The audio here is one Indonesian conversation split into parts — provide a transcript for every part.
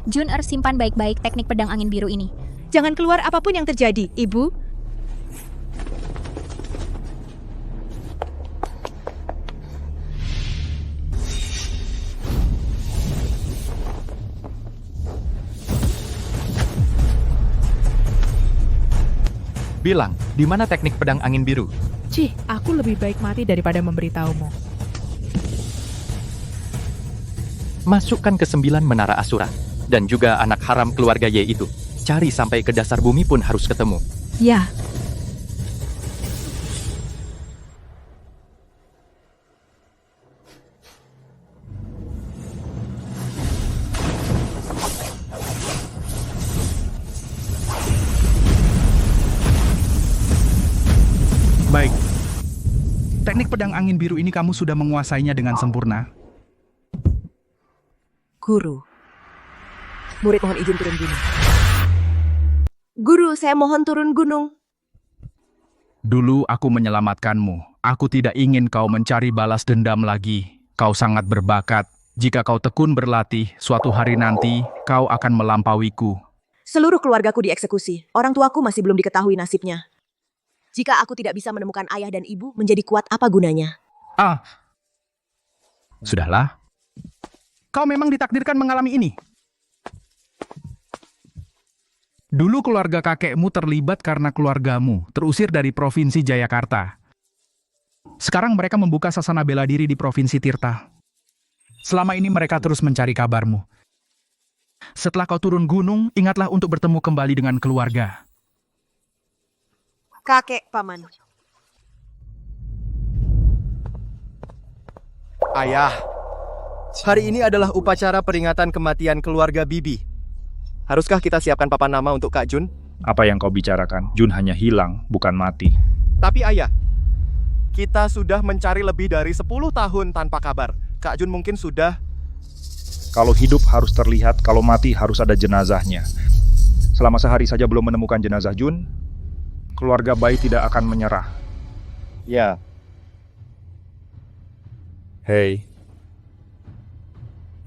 Jun simpan baik-baik teknik pedang angin biru ini. Jangan keluar apapun yang terjadi, Ibu. Bilang, di mana teknik pedang angin biru? Cih, aku lebih baik mati daripada memberitahumu. Masukkan ke 9 menara Asura. Dan juga anak haram keluarga Ye itu. Cari sampai ke dasar bumi pun harus ketemu. Ya, Baik. Teknik pedang angin biru ini kamu sudah menguasainya dengan sempurna. Guru. Murid mohon izin turun gunung. Guru, saya mohon turun gunung. Dulu aku menyelamatkanmu. Aku tidak ingin kau mencari balas dendam lagi. Kau sangat berbakat. Jika kau tekun berlatih, suatu hari nanti kau akan melampauiku. Seluruh keluargaku dieksekusi. Orang tuaku masih belum diketahui nasibnya. Jika aku tidak bisa menemukan ayah dan ibu, menjadi kuat apa gunanya? Sudahlah. Kau memang ditakdirkan mengalami ini. Dulu keluarga kakekmu terlibat karena keluargamu terusir dari Provinsi Jayakarta. Sekarang mereka membuka sasana bela diri di Provinsi Tirta. Selama ini mereka terus mencari kabarmu. Setelah kau turun gunung, ingatlah untuk bertemu kembali dengan keluarga. Kakek, Paman. Ayah, hari ini adalah upacara peringatan kematian keluarga Bibi. Haruskah kita siapkan papan nama untuk Kak Jun? Apa yang kau bicarakan? Jun hanya hilang, bukan mati. Tapi ayah, kita sudah mencari lebih dari 10 tahun tanpa kabar. Kak Jun mungkin sudah... Kalau hidup harus terlihat, kalau mati harus ada jenazahnya. Selama sehari saja belum menemukan jenazah Jun, keluarga bayi tidak akan menyerah. Ya. Hei.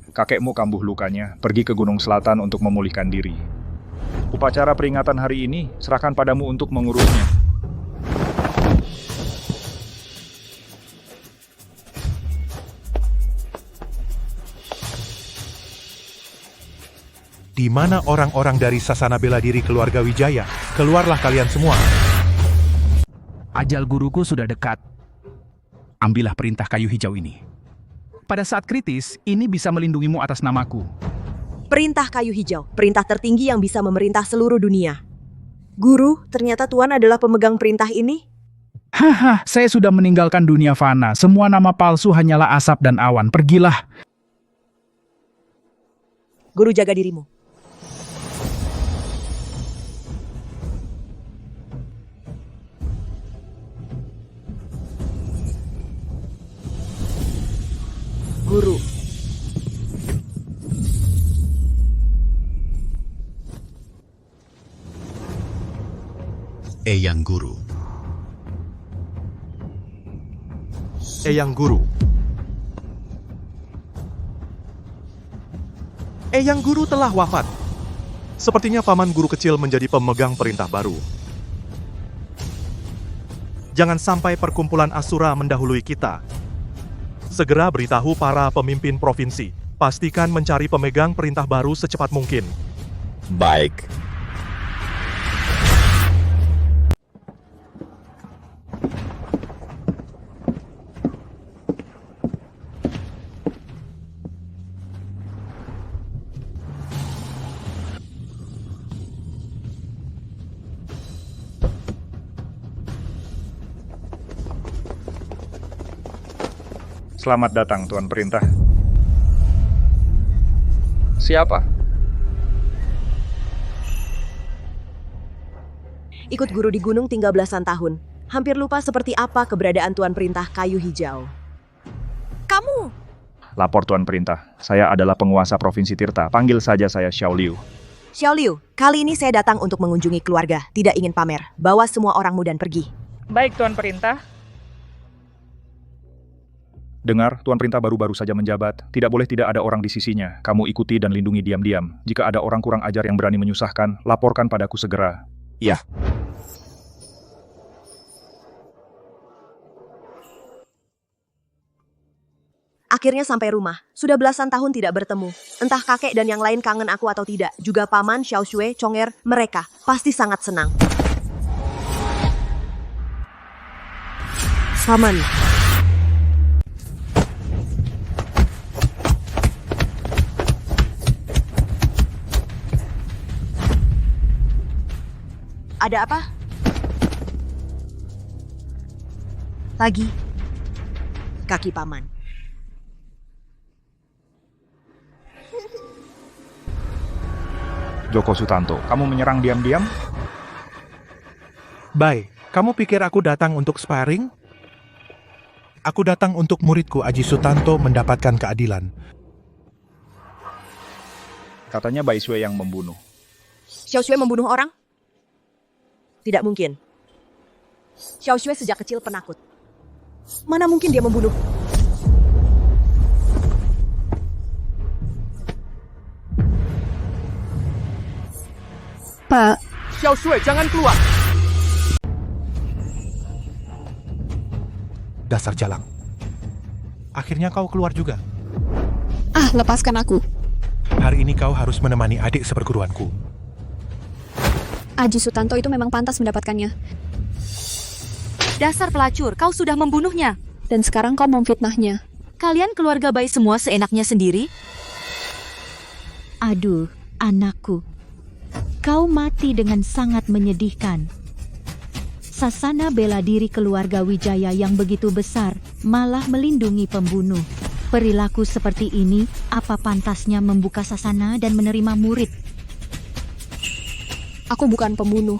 Kakekmu kambuh lukanya, pergi ke Gunung Selatan untuk memulihkan diri. Upacara peringatan hari ini, serahkan padamu untuk mengurusnya. Di mana orang-orang dari Sasana Bela Diri keluarga Wijaya? Keluarlah kalian semua. Ajal guruku sudah dekat. Ambillah perintah kayu hijau ini. Pada saat kritis, ini bisa melindungimu atas namaku. Perintah kayu hijau, perintah tertinggi yang bisa memerintah seluruh dunia. Guru, ternyata Tuan adalah pemegang perintah ini? Haha, saya sudah meninggalkan dunia fana. Semua nama palsu hanyalah asap dan awan. Pergilah. Guru, jaga dirimu. Guru. Eyang Guru. Eyang Guru. Eyang Guru telah wafat. Sepertinya paman guru kecil menjadi pemegang perintah baru. Jangan sampai perkumpulan Asura mendahului kita. Segera beritahu para pemimpin provinsi. Pastikan mencari pemegang perintah baru secepat mungkin. Baik. Selamat datang, Tuan Perintah. Siapa? Ikut guru di gunung tinggal belasan tahun. Hampir lupa seperti apa keberadaan Tuan Perintah kayu hijau. Kamu! Lapor Tuan Perintah. Saya adalah penguasa Provinsi Tirta. Panggil saja saya Xiao Liu. Xiao Liu, kali ini saya datang untuk mengunjungi keluarga. Tidak ingin pamer. Bawa semua orangmu dan pergi. baik Tuan Perintah. Dengar, Tuan Perintah baru-baru saja menjabat. Tidak boleh tidak ada orang di sisinya. Kamu ikuti dan lindungi diam-diam. Jika ada orang kurang ajar yang berani menyusahkan, laporkan padaku segera. Ya. Akhirnya sampai rumah. Sudah belasan tahun tidak bertemu. Entah kakek dan yang lain kangen aku atau tidak. Juga paman, Xiao Xue, Conger, mereka pasti sangat senang. Paman. Ada apa? Lagi. Kaki paman. Joko Sutanto, kamu menyerang diam-diam? Bai, kamu pikir aku datang untuk sparring? Aku datang untuk muridku Aji Sutanto mendapatkan keadilan. Katanya Bai Sui yang membunuh. Xiao Xue membunuh orang? Tidak mungkin. Xiao Xue sejak kecil penakut. Mana mungkin dia membunuh? Pak, Xiao Xue, jangan keluar! Dasar jalang. Akhirnya kau keluar juga. lepaskan aku. Hari ini kau harus menemani adik seperguruanku. Aji Sutanto itu memang pantas mendapatkannya. Dasar pelacur, kau sudah membunuhnya. Dan sekarang kau memfitnahnya. Kalian keluarga baik semua seenaknya sendiri? Aduh, anakku. Kau mati dengan sangat menyedihkan. Sasana bela diri keluarga Wijaya yang begitu besar, malah melindungi pembunuh. Perilaku seperti ini, apa pantasnya membuka sasana dan menerima murid? Aku bukan pembunuh.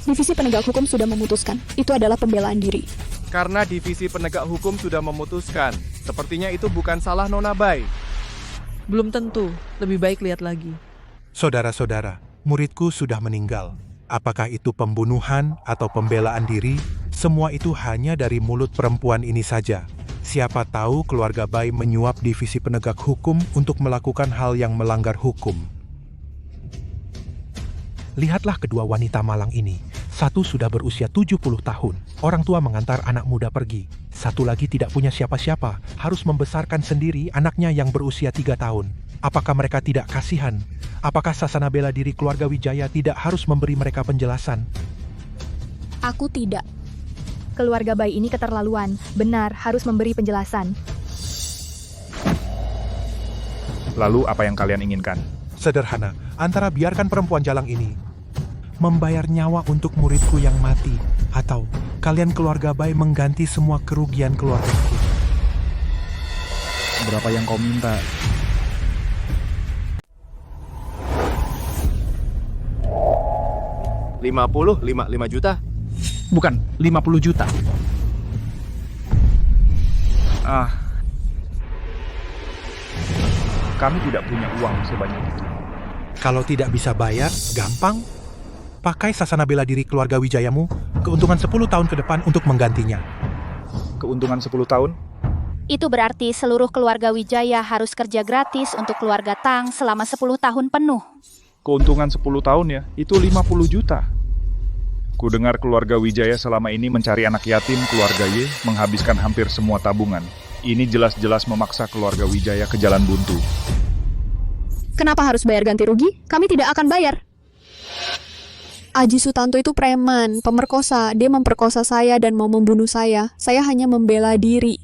Divisi penegak hukum sudah memutuskan, itu adalah pembelaan diri. Karena divisi penegak hukum sudah memutuskan, sepertinya itu bukan salah Nona Bai. Belum tentu, lebih baik lihat lagi. Saudara-saudara, muridku sudah meninggal. Apakah itu pembunuhan atau pembelaan diri? Semua itu hanya dari mulut perempuan ini saja. Siapa tahu keluarga Bai menyuap divisi penegak hukum untuk melakukan hal yang melanggar hukum. Lihatlah kedua wanita malang ini. Satu sudah berusia 70 tahun. Orang tua mengantar anak muda pergi. Satu lagi tidak punya siapa-siapa. Harus membesarkan sendiri anaknya yang berusia 3 tahun. Apakah mereka tidak kasihan? Apakah sasana bela diri keluarga Wijaya tidak harus memberi mereka penjelasan? Aku tidak. Keluarga Bai ini keterlaluan. Benar, harus memberi penjelasan. Lalu apa yang kalian inginkan? Sederhana, antara biarkan perempuan jalang ini membayar nyawa untuk muridku yang mati, atau kalian keluarga Bai mengganti semua kerugian keluargaku. Berapa yang kau minta? $55 juta? Bukan, 50 juta. Kami tidak punya uang sebanyak itu. Kalau tidak bisa bayar, gampang. Pakai sasana bela diri keluarga Wijayamu, keuntungan 10 tahun ke depan untuk menggantinya. Keuntungan 10 tahun? Itu berarti seluruh keluarga Wijaya harus kerja gratis untuk keluarga Tang selama 10 tahun penuh. Keuntungan 10 tahun ya, itu 50 juta. Ku dengar keluarga Wijaya selama ini mencari anak yatim keluarga Ye, menghabiskan hampir semua tabungan. Ini jelas-jelas memaksa keluarga Wijaya ke jalan buntu. Kenapa harus bayar ganti rugi? Kami tidak akan bayar. Aji Sutanto itu preman, pemerkosa. Dia memperkosa saya dan mau membunuh saya. Saya hanya membela diri.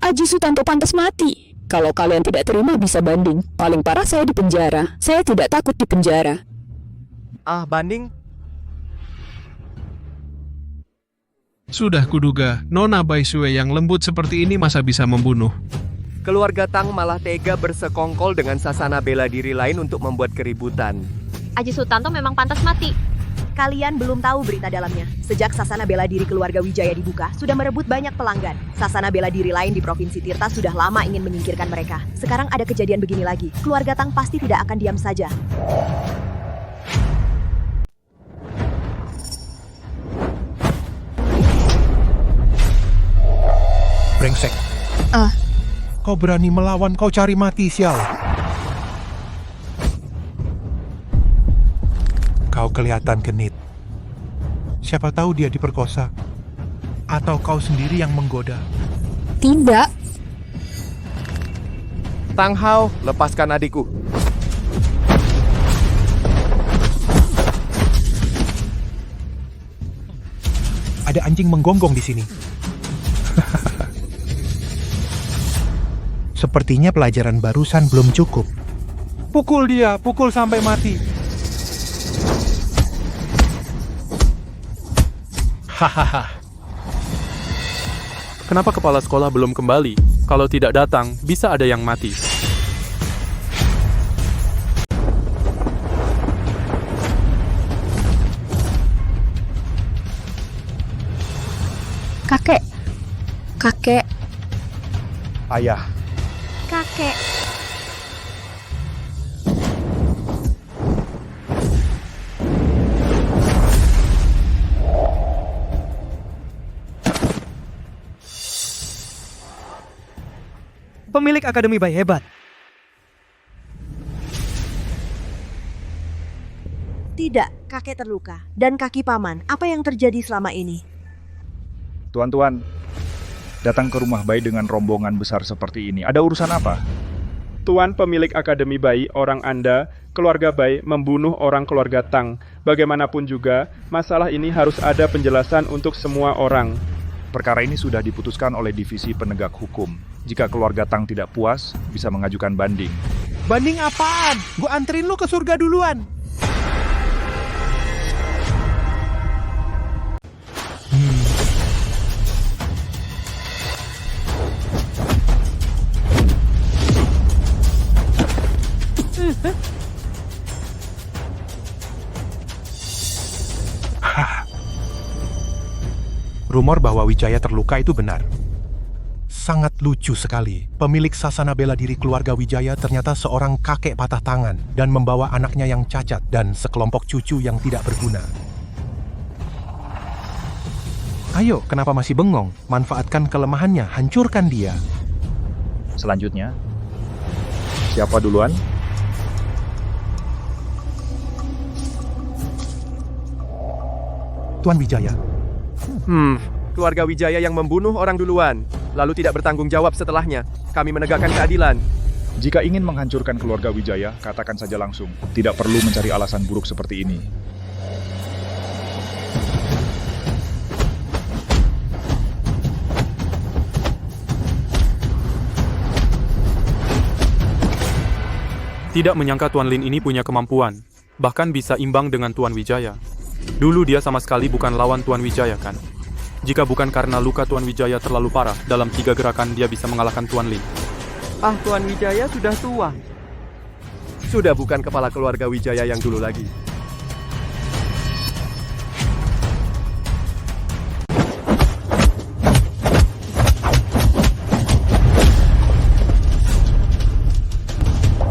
Aji Sutanto pantas mati. Kalau kalian tidak terima bisa banding. Paling parah saya di penjara. Saya tidak takut di penjara. Banding? Sudah kuduga, Nona Bai Sui yang lembut seperti ini masa bisa membunuh. Keluarga Tang malah tega bersekongkol dengan sasana bela diri lain untuk membuat keributan. Aji Sutanto memang pantas mati. Kalian belum tahu berita dalamnya. Sejak sasana bela diri keluarga Wijaya dibuka, sudah merebut banyak pelanggan. Sasana bela diri lain di Provinsi Tirta sudah lama ingin menyingkirkan mereka. Sekarang ada kejadian begini lagi. Keluarga Tang pasti tidak akan diam saja. brengsek. Ah. Kau berani melawan, kau cari mati, sial. Kau kelihatan genit. Siapa tahu dia diperkosa. Atau kau sendiri yang menggoda. Tidak. Tang Hao, lepaskan adikku. Ada anjing menggonggong di sini. Sepertinya pelajaran barusan belum cukup. Pukul dia, pukul sampai mati. Hahaha. Kenapa kepala sekolah belum kembali? Kalau tidak datang, bisa ada yang mati. Kakek. Kakek. Ayah. Kakek. Pemilik Akademi Bai hebat. Tidak, kakek terluka. Dan kaki paman, apa yang terjadi selama ini? Tuan-tuan, datang ke rumah Bai dengan rombongan besar seperti ini. Ada urusan apa? Tuan pemilik Akademi Bai, orang Anda, keluarga Bai, membunuh orang keluarga Tang. Bagaimanapun juga, masalah ini harus ada penjelasan untuk semua orang. Perkara ini sudah diputuskan oleh Divisi Penegak Hukum. Jika keluarga Tang tidak puas, bisa mengajukan banding. Banding apaan? Gua anterin lu ke surga duluan. Rumor bahwa Wijaya terluka itu benar. Sangat lucu sekali. Pemilik sasana bela diri keluarga Wijaya ternyata seorang kakek patah tangan dan membawa anaknya yang cacat dan sekelompok cucu yang tidak berguna. Ayo, kenapa masih bengong? Manfaatkan kelemahannya, hancurkan dia. Selanjutnya, siapa duluan? Tuan Wijaya. Keluarga Wijaya yang membunuh orang duluan, lalu tidak bertanggung jawab setelahnya. Kami menegakkan keadilan. Jika ingin menghancurkan keluarga Wijaya, katakan saja langsung. Tidak perlu mencari alasan buruk seperti ini. Tidak menyangka Tuan Lin ini punya kemampuan, bahkan bisa imbang dengan Tuan Wijaya. Dulu dia sama sekali bukan lawan Tuan Wijaya kan? Jika bukan karena luka Tuan Wijaya terlalu parah, dalam 3 gerakan dia bisa mengalahkan Tuan Lin. Ah, Tuan Wijaya sudah tua. Sudah bukan kepala keluarga Wijaya yang dulu lagi.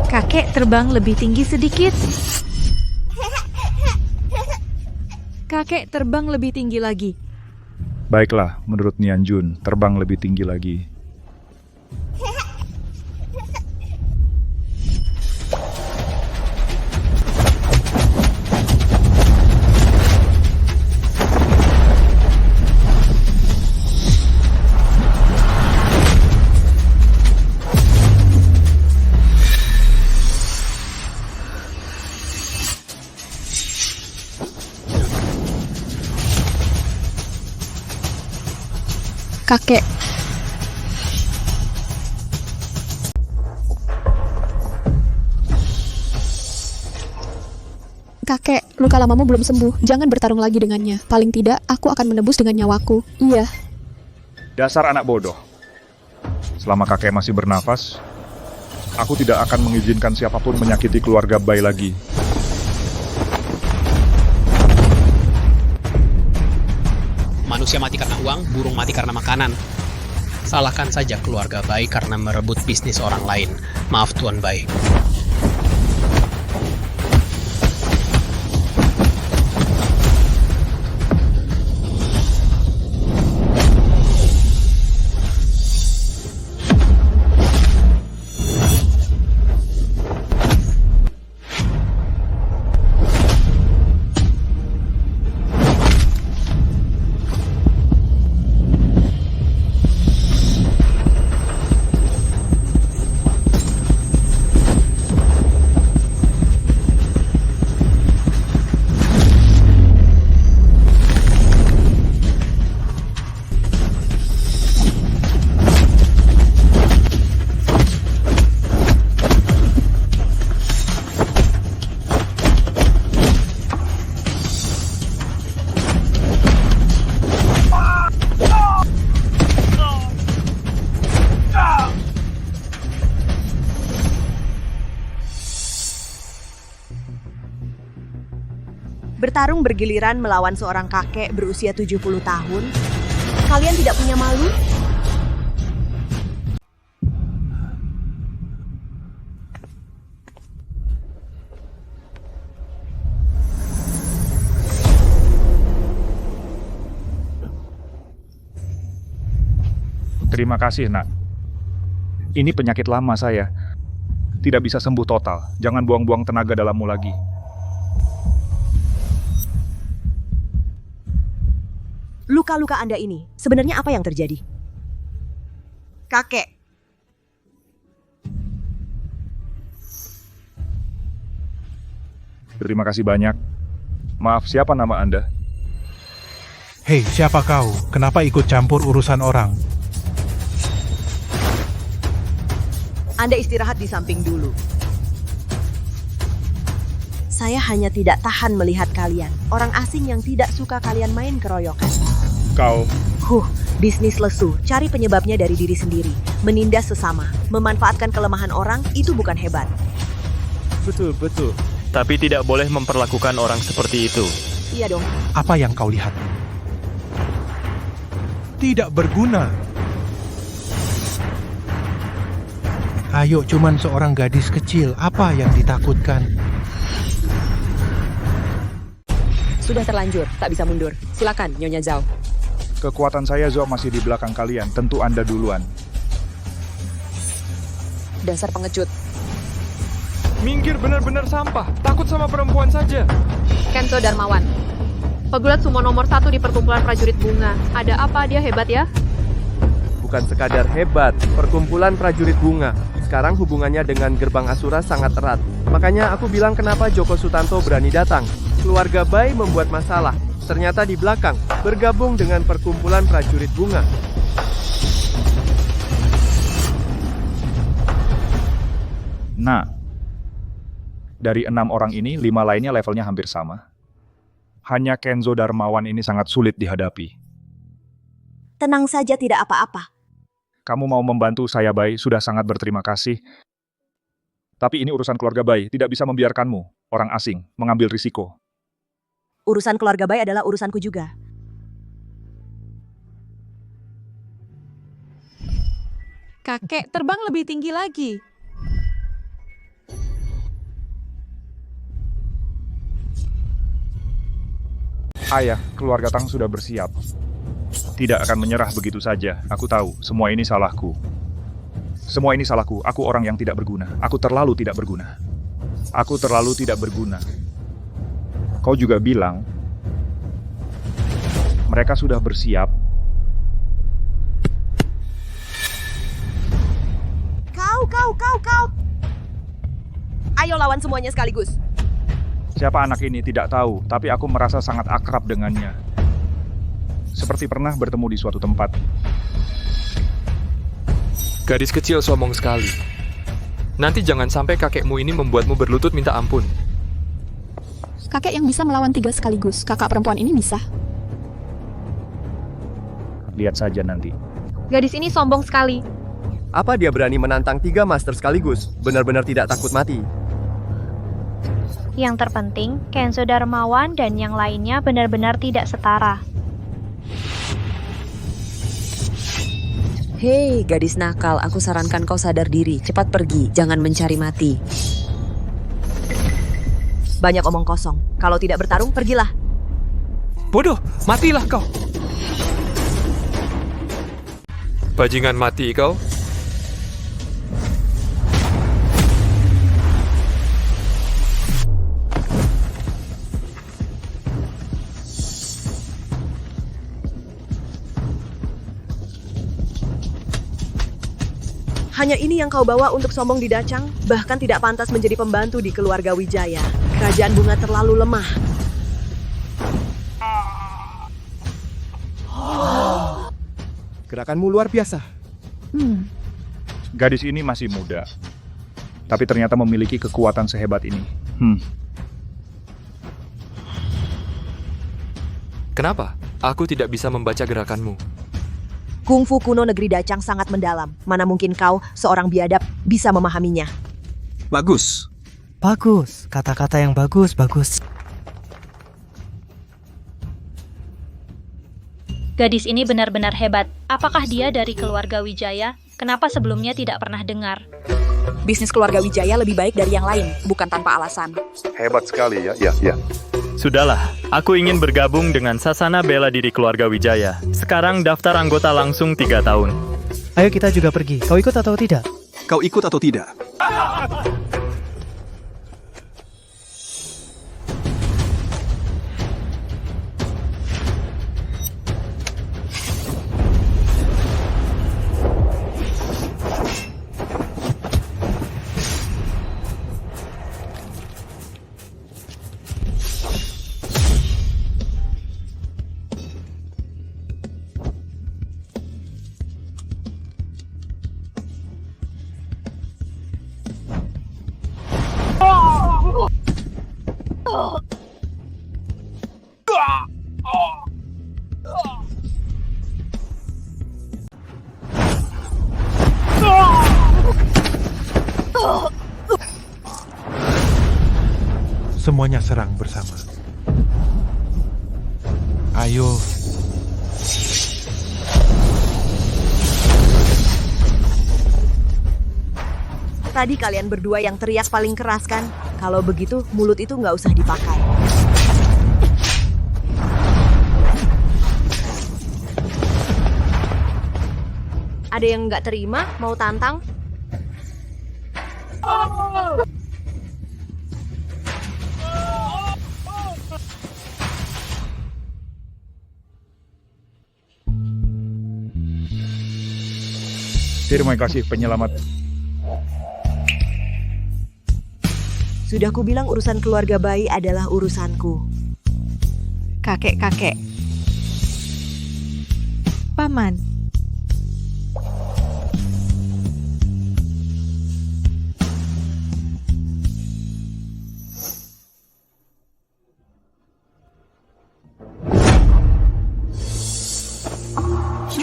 Kakek terbang lebih tinggi sedikit. Kakek terbang lebih tinggi lagi. Baiklah, menurut Nian Jun, terbang lebih tinggi lagi. Kakek. Kakek, luka lamamu belum sembuh. Jangan bertarung lagi dengannya. Paling tidak, aku akan menebus dengan nyawaku. Iya. Dasar anak bodoh. Selama kakek masih bernafas, aku tidak akan mengizinkan siapapun menyakiti keluarga Bai lagi. Manusia mati karena uang, burung mati karena makanan. Salahkan saja keluarga Bai karena merebut bisnis orang lain. Maaf Tuan Bai. Bertarung bergiliran melawan seorang kakek berusia 70 tahun. Kalian tidak punya malu? Terima kasih, Nak. Ini penyakit lama saya. Tidak bisa sembuh total. Jangan buang-buang tenaga dalammu lagi. Luka-luka Anda ini, sebenarnya apa yang terjadi? Kakek. Terima kasih banyak. Maaf, siapa nama Anda? Hei, siapa kau? Kenapa ikut campur urusan orang? Anda istirahat di samping dulu. Saya hanya tidak tahan melihat kalian, orang asing yang tidak suka kalian main keroyokan. Kau. Bisnis lesu, cari penyebabnya dari diri sendiri. Menindas sesama, memanfaatkan kelemahan orang, itu bukan hebat. Betul. Tapi tidak boleh memperlakukan orang seperti itu. Iya dong. Apa yang kau lihat? Tidak berguna. Ayo, cuman seorang gadis kecil, apa yang ditakutkan? Sudah terlanjur, tak bisa mundur. Silakan, Nyonya Zhao. Kekuatan saya, Zhao, masih di belakang kalian. Tentu Anda duluan. Dasar pengecut. Minggir, benar-benar sampah. Takut sama perempuan saja. Kenzo Darmawan, pegulat sumo nomor 1 di perkumpulan prajurit bunga. Ada apa, dia hebat ya? Bukan sekadar hebat, perkumpulan prajurit bunga. Sekarang hubungannya dengan gerbang Asura sangat erat. Makanya aku bilang kenapa Joko Sutanto berani datang. Keluarga Bai membuat masalah. Ternyata di belakang, bergabung dengan perkumpulan prajurit bunga. Nah, dari 6 orang ini, 5 lainnya levelnya hampir sama. Hanya Kenzo Darmawan ini sangat sulit dihadapi. Tenang saja, tidak apa-apa. Kamu mau membantu saya, Bai, sudah sangat berterima kasih. Tapi ini urusan keluarga Bai, tidak bisa membiarkanmu, orang asing, mengambil risiko. Urusan keluarga Bai adalah urusanku juga. Kakek terbang lebih tinggi lagi. Ayah, keluarga Tang sudah bersiap. Tidak akan menyerah begitu saja. Aku tahu, semua ini salahku. Semua ini salahku. Aku orang yang tidak berguna. Aku terlalu tidak berguna. Aku terlalu tidak berguna. Kau juga bilang, mereka sudah bersiap. Kau. Ayo lawan semuanya sekaligus. Siapa anak ini tidak tahu, tapi aku merasa sangat akrab dengannya. Seperti pernah bertemu di suatu tempat. Gadis kecil sombong sekali. Nanti jangan sampai kakekmu ini membuatmu berlutut minta ampun. Kakek yang bisa melawan 3 sekaligus, kakak perempuan ini bisa. Lihat saja nanti. Gadis ini sombong sekali. Apa dia berani menantang 3 master sekaligus? Benar-benar tidak takut mati. Yang terpenting, Kenzo Darmawan dan yang lainnya benar-benar tidak setara. Hei, gadis nakal, aku sarankan kau sadar diri. Cepat pergi, jangan mencari mati. Banyak omong kosong. Kalau tidak bertarung, pergilah. Bodoh, matilah kau. Bajingan mati kau. Hanya ini yang kau bawa untuk sombong di Dacang, bahkan tidak pantas menjadi pembantu di keluarga Wijaya. Kerajaan bunga terlalu lemah. Gerakanmu luar biasa. Gadis ini masih muda, tapi ternyata memiliki kekuatan sehebat ini. Kenapa? Aku tidak bisa membaca gerakanmu. Kungfu kuno negeri Dacang sangat mendalam. Mana mungkin kau, seorang biadab, bisa memahaminya. Bagus. Kata-kata yang bagus. Gadis ini benar-benar hebat. Apakah dia dari keluarga Wijaya? Kenapa sebelumnya tidak pernah dengar? Bisnis keluarga Wijaya lebih baik dari yang lain, bukan tanpa alasan. Hebat sekali ya, ya. Sudahlah, aku ingin bergabung dengan Sasana Bela Diri Keluarga Wijaya. Sekarang daftar anggota langsung 3 tahun. Ayo kita juga pergi. Kau ikut atau tidak? Kau ikut atau tidak? Semuanya serang bersama. Ayo. Tadi kalian berdua yang teriak paling keras kan? Kalau begitu, mulut itu nggak usah dipakai. Ada yang nggak terima? Mau tantang? Terima kasih penyelamat. Sudah kubilang urusan keluarga bayi adalah urusanku. Kakek-kakek. Paman.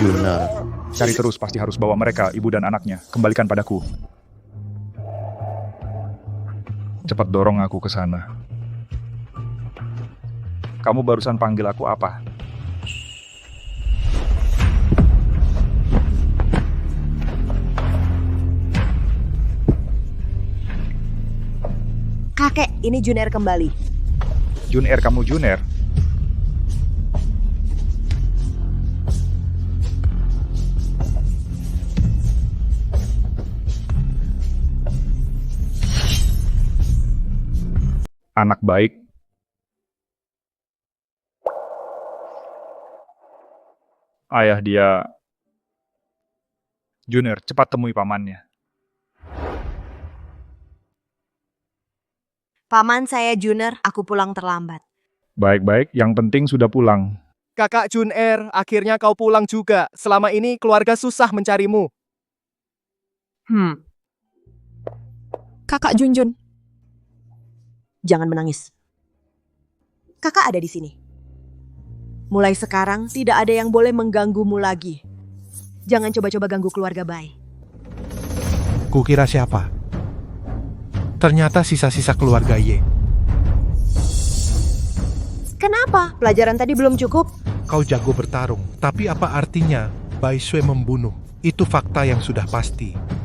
Juna, cari terus, pasti harus bawa mereka, ibu dan anaknya. Kembalikan padaku. Cepat dorong aku ke sana. Kamu barusan panggil aku apa? Kakek, ini Junair kembali. Junair, kamu Junair? Anak baik. Ayah dia. Junair, cepat temui pamannya. Paman, saya Junair, aku pulang terlambat. Baik-baik, yang penting sudah pulang. Kakak Junair, akhirnya kau pulang juga. Selama ini keluarga susah mencarimu. Kakak Junjun. Jangan menangis. Kakak ada di sini. Mulai sekarang, tidak ada yang boleh mengganggumu lagi. Jangan coba-coba ganggu keluarga Bai. Kukira siapa? Ternyata sisa-sisa keluarga Ye. Kenapa? Pelajaran tadi belum cukup? Kau jago bertarung, tapi apa artinya Bai Sui membunuh? Itu fakta yang sudah pasti.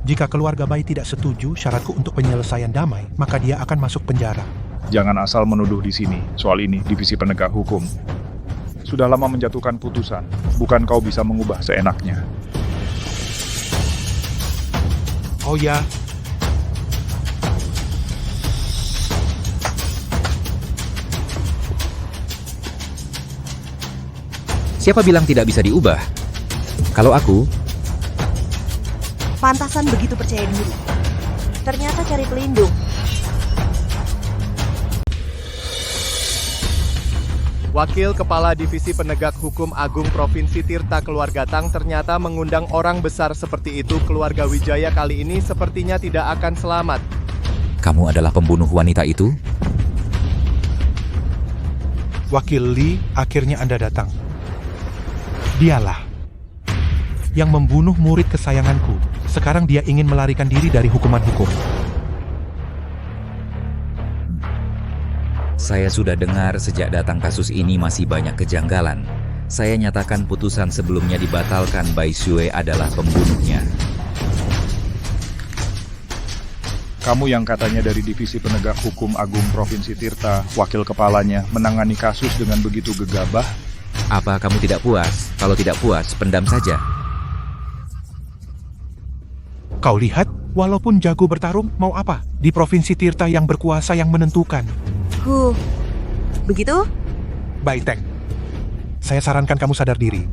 Jika keluarga Bai tidak setuju syaratku untuk penyelesaian damai, maka dia akan masuk penjara. Jangan asal menuduh di sini. Soal ini, divisi penegak hukum sudah lama menjatuhkan putusan. Bukan kau bisa mengubah seenaknya. Oh ya. Siapa bilang tidak bisa diubah? Kalau aku, Pantasan begitu percaya diri. Ternyata cari pelindung. Wakil Kepala Divisi Penegak Hukum Agung Provinsi Tirta Keluarga Tang ternyata mengundang orang besar seperti itu. Keluarga Wijaya kali ini sepertinya tidak akan selamat. kamu adalah pembunuh wanita itu? Wakil Li, akhirnya Anda datang. Dialah yang membunuh murid kesayanganku. Sekarang dia ingin melarikan diri dari hukuman hukum. Saya sudah dengar sejak datang kasus ini masih banyak kejanggalan. Saya nyatakan putusan sebelumnya dibatalkan. Bai Sue adalah pembunuhnya. Kamu yang katanya dari Divisi Penegak Hukum Agung Provinsi Tirta, wakil kepalanya, menangani kasus dengan begitu gegabah. Apa kamu tidak puas? Kalau tidak puas, pendam saja. Kau lihat, walaupun jago bertarung, mau apa? Di Provinsi Tirta yang berkuasa yang menentukan. Begitu? Bai Teng, saya sarankan kamu sadar diri.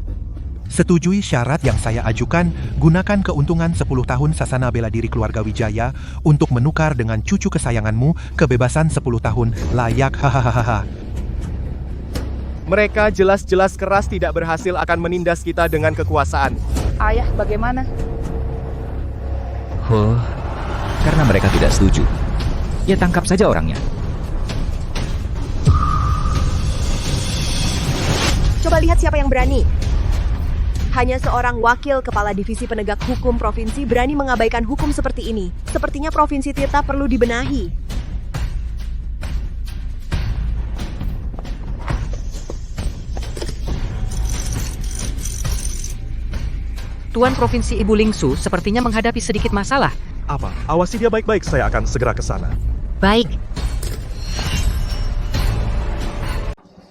Setujui syarat yang saya ajukan, gunakan keuntungan 10 tahun sasana bela diri keluarga Wijaya untuk menukar dengan cucu kesayanganmu kebebasan 10 tahun layak hahaha. Mereka jelas-jelas keras tidak berhasil akan menindas kita dengan kekuasaan. Ayah, bagaimana? Karena mereka tidak setuju. Ya tangkap saja orangnya. Coba lihat siapa yang berani. Hanya seorang wakil kepala divisi penegak hukum provinsi berani mengabaikan hukum seperti ini. Sepertinya Provinsi Tirta perlu dibenahi. Tuan Provinsi Ibu Lingsu sepertinya menghadapi sedikit masalah. Apa? Awasi dia baik-baik, saya akan segera ke sana. Baik.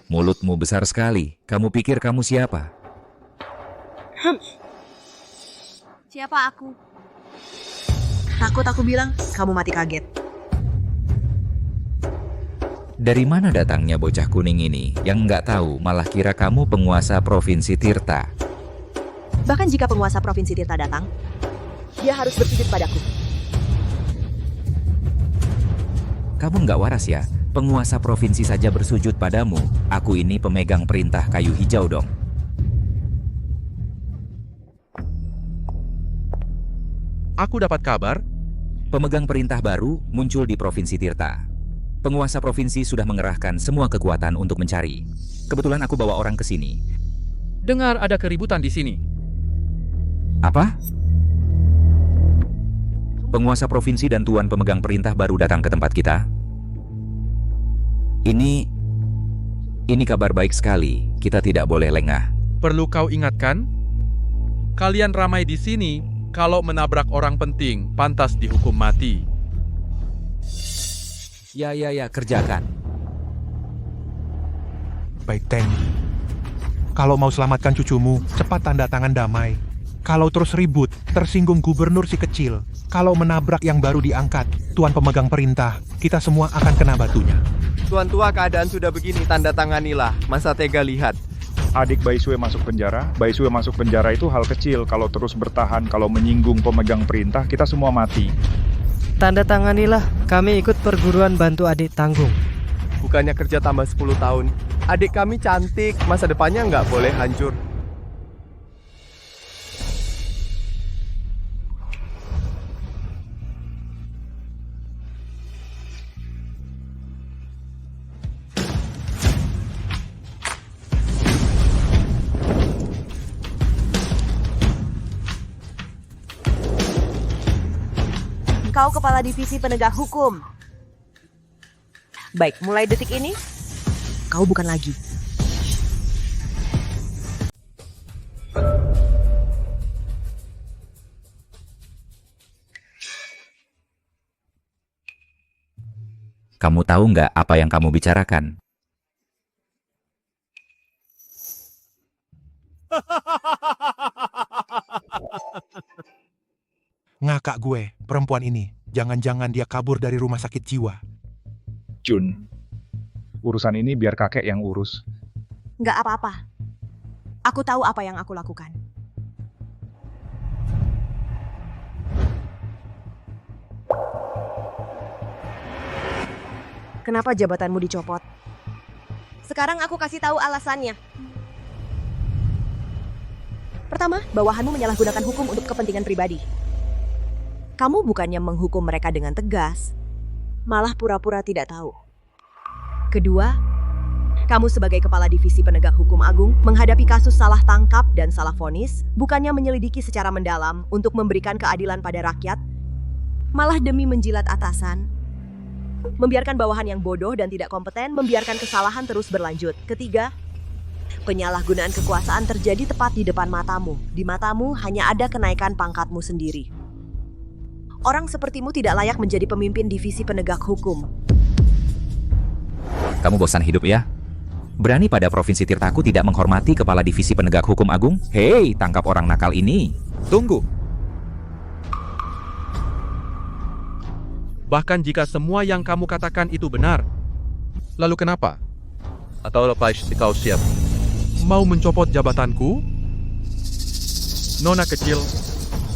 Mulutmu besar sekali. Kamu pikir kamu siapa? Siapa aku? Takut aku bilang, kamu mati kaget. Dari mana datangnya bocah kuning ini yang nggak tahu malah kira kamu penguasa Provinsi Tirta? Bahkan jika penguasa Provinsi Tirta datang, dia harus bersujud padaku. Kamu nggak waras ya? Penguasa provinsi saja bersujud padamu. Aku ini pemegang perintah kayu hijau dong. Aku dapat kabar, pemegang perintah baru muncul di Provinsi Tirta. Penguasa provinsi sudah mengerahkan semua kekuatan untuk mencari. Kebetulan aku bawa orang ke sini. Dengar ada keributan di sini. Apa? Penguasa provinsi dan tuan pemegang perintah baru datang ke tempat kita. Ini kabar baik sekali. Kita tidak boleh lengah. Perlu kau ingatkan, kalian ramai di sini. Kalau menabrak orang penting, pantas dihukum mati. Ya, kerjakan. Baik, Teng. Kalau mau selamatkan cucumu, cepat tanda tangan damai. Kalau terus ribut, tersinggung gubernur si kecil. Kalau menabrak yang baru diangkat, tuan pemegang perintah, kita semua akan kena batunya. Tuan tua, keadaan sudah begini, tanda tanganilah. Masa tega lihat. Adik Bai Sue masuk penjara. Bai Sue masuk penjara itu hal kecil. Kalau terus bertahan, kalau menyinggung pemegang perintah, kita semua mati. Tanda tanganilah, kami ikut perguruan bantu adik tanggung. Bukannya kerja tambah 10 tahun. Adik kami cantik, masa depannya nggak boleh hancur. Kau kepala divisi penegak hukum. Baik, mulai detik ini, kau bukan lagi. Kamu tahu nggak apa yang kamu bicarakan? Ngakak gue, perempuan ini. Jangan-jangan dia kabur dari rumah sakit jiwa. Jun, urusan ini biar kakek yang urus. Nggak apa-apa. Aku tahu apa yang aku lakukan. Kenapa jabatanmu dicopot? Sekarang aku kasih tahu alasannya. Pertama, bawahanmu menyalahgunakan hukum untuk kepentingan pribadi. Kamu bukannya menghukum mereka dengan tegas, malah pura-pura tidak tahu. Kedua, kamu sebagai kepala divisi penegak hukum agung menghadapi kasus salah tangkap dan salah vonis, bukannya menyelidiki secara mendalam untuk memberikan keadilan pada rakyat, malah demi menjilat atasan, membiarkan bawahan yang bodoh dan tidak kompeten, membiarkan kesalahan terus berlanjut. Ketiga, Penyalahgunaan kekuasaan terjadi tepat di depan matamu. Di matamu hanya ada kenaikan pangkatmu sendiri. Orang sepertimu tidak layak menjadi pemimpin divisi penegak hukum. Kamu bosan hidup ya? Berani pada Provinsi Tirtaku tidak menghormati Kepala Divisi Penegak Hukum Agung? Hei, tangkap orang nakal ini. Tunggu. Bahkan jika semua yang kamu katakan itu benar, lalu kenapa? Atau lepas kau siap? Mau mencopot jabatanku? Nona kecil,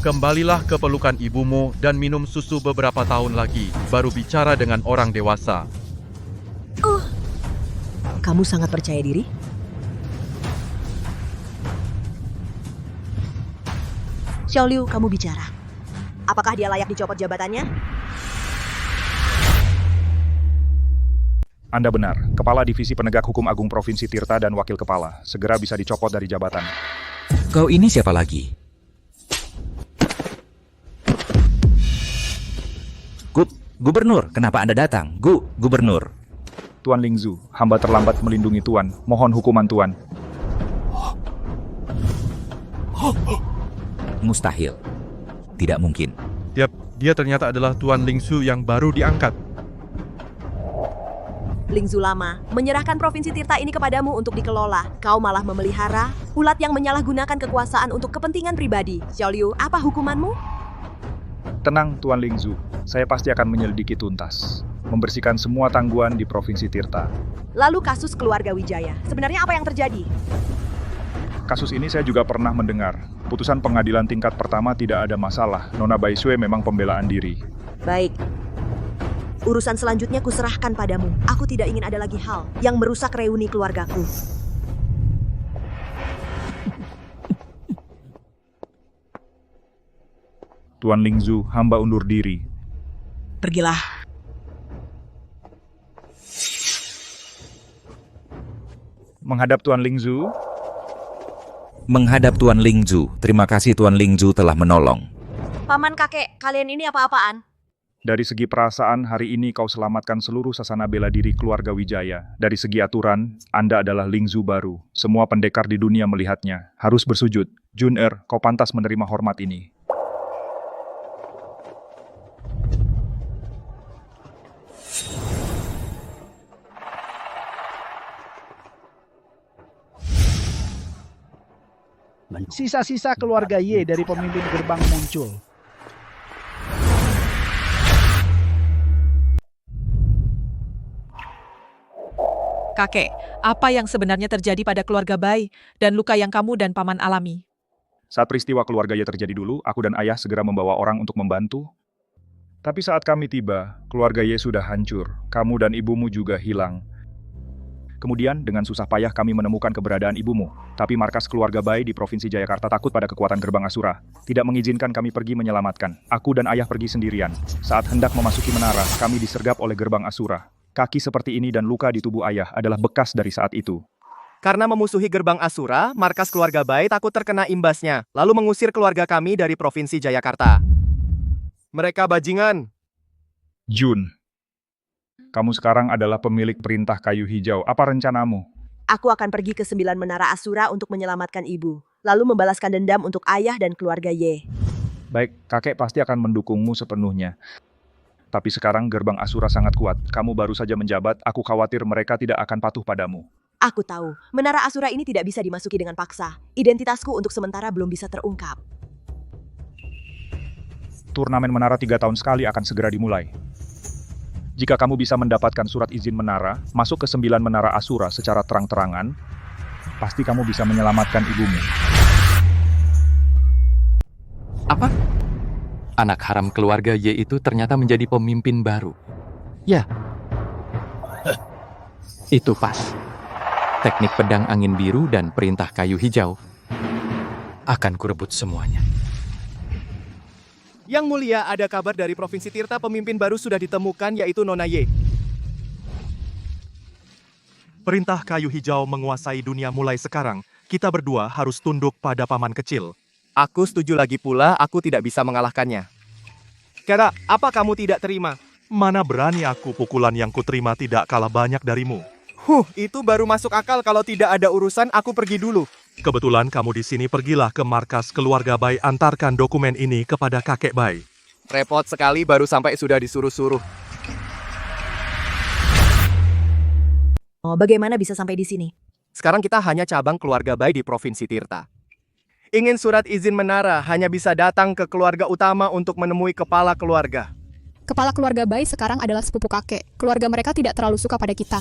kembalilah ke pelukan ibumu dan minum susu beberapa tahun lagi, baru bicara dengan orang dewasa. Kamu sangat percaya diri? Xiaoliu, kamu bicara. Apakah dia layak dicopot jabatannya? Anda benar, Kepala Divisi Penegak Hukum Agung Provinsi Tirta dan Wakil Kepala segera bisa dicopot dari jabatan. Kau ini siapa lagi? Gubernur, kenapa Anda datang? Gubernur. Tuan Lingzu, hamba terlambat melindungi Tuan. Mohon hukuman Tuan. Mustahil. Tidak mungkin. Dia ternyata adalah Tuan Lingzu yang baru diangkat. Lingzu lama menyerahkan Provinsi Tirta ini kepadamu untuk dikelola. Kau malah memelihara ulat yang menyalahgunakan kekuasaan untuk kepentingan pribadi. Xiaoliu, apa hukumanmu? Tenang, Tuan Lingzu. Saya pasti akan menyelidiki tuntas. Membersihkan semua tangguhan di Provinsi Tirta. Lalu kasus keluarga Wijaya. Sebenarnya apa yang terjadi? Kasus ini saya juga pernah mendengar. Putusan pengadilan tingkat pertama tidak ada masalah. Nona Baisue memang pembelaan diri. Baik. Urusan selanjutnya kuserahkan padamu. Aku tidak ingin ada lagi hal yang merusak reuni keluargaku. Tuan Lingzu, hamba undur diri. Pergilah. Menghadap Tuan Lingzu. Menghadap Tuan Lingzu. Terima kasih Tuan Lingzu telah menolong. Paman kakek, kalian ini apa-apaan? Dari segi perasaan, hari ini kau selamatkan seluruh sasana bela diri keluarga Wijaya. Dari segi aturan, Anda adalah Lingzu baru. Semua pendekar di dunia melihatnya. Harus bersujud. Jun-er, kau pantas menerima hormat ini. Sisa-sisa keluarga Ye dari pemimpin gerbang muncul. Kakek, apa yang sebenarnya terjadi pada keluarga Bai dan luka yang kamu dan paman alami? Saat peristiwa keluarga Ye terjadi dulu, aku dan ayah segera membawa orang untuk membantu. Tapi saat kami tiba, keluarga Ye sudah hancur. Kamu dan ibumu juga hilang. Kemudian, dengan susah payah kami menemukan keberadaan ibumu. Tapi markas keluarga Bai di Provinsi Jayakarta takut pada kekuatan gerbang Asura. Tidak mengizinkan kami pergi menyelamatkan. Aku dan ayah pergi sendirian. Saat hendak memasuki menara, kami disergap oleh gerbang Asura. Kaki seperti ini dan luka di tubuh ayah adalah bekas dari saat itu. Karena memusuhi gerbang Asura, markas keluarga Bai takut terkena imbasnya, lalu mengusir keluarga kami dari Provinsi Jayakarta. Mereka bajingan. Jun, kamu sekarang adalah pemilik perintah kayu hijau. Apa rencanamu? Aku akan pergi ke 9 menara Asura untuk menyelamatkan ibu, lalu membalaskan dendam untuk ayah dan keluarga Ye. Baik, kakek pasti akan mendukungmu sepenuhnya. Tapi sekarang gerbang Asura sangat kuat. Kamu baru saja menjabat, aku khawatir mereka tidak akan patuh padamu. Aku tahu, menara Asura ini tidak bisa dimasuki dengan paksa. Identitasku untuk sementara belum bisa terungkap. Turnamen menara 3 tahun sekali akan segera dimulai. Jika kamu bisa mendapatkan surat izin menara, masuk ke 9 menara Asura secara terang-terangan, pasti kamu bisa menyelamatkan ibumu. Apa? Anak haram keluarga Ye itu ternyata menjadi pemimpin baru. Ya. Itu pas. Teknik pedang angin biru dan perintah kayu hijau. Akan kurebut semuanya. Yang mulia, ada kabar dari Provinsi Tirta pemimpin baru sudah ditemukan, yaitu Nona Ye. Perintah kayu hijau menguasai dunia mulai sekarang. Kita berdua harus tunduk pada paman kecil. Aku setuju lagi pula, aku tidak bisa mengalahkannya. Kera, apa kamu tidak terima? Mana berani aku pukulan yang kuterima tidak kalah banyak darimu. Itu baru masuk akal. Kalau tidak ada urusan, aku pergi dulu. Kebetulan kamu di sini, pergilah ke markas keluarga Bai, antarkan dokumen ini kepada kakek Bai. Repot sekali, baru sampai sudah disuruh-suruh. Oh, bagaimana bisa sampai di sini? Sekarang kita hanya cabang keluarga Bai di Provinsi Tirta. Ingin surat izin menara, hanya bisa datang ke keluarga utama untuk menemui kepala keluarga. Kepala keluarga Bai sekarang adalah sepupu kakek. Keluarga mereka tidak terlalu suka pada kita.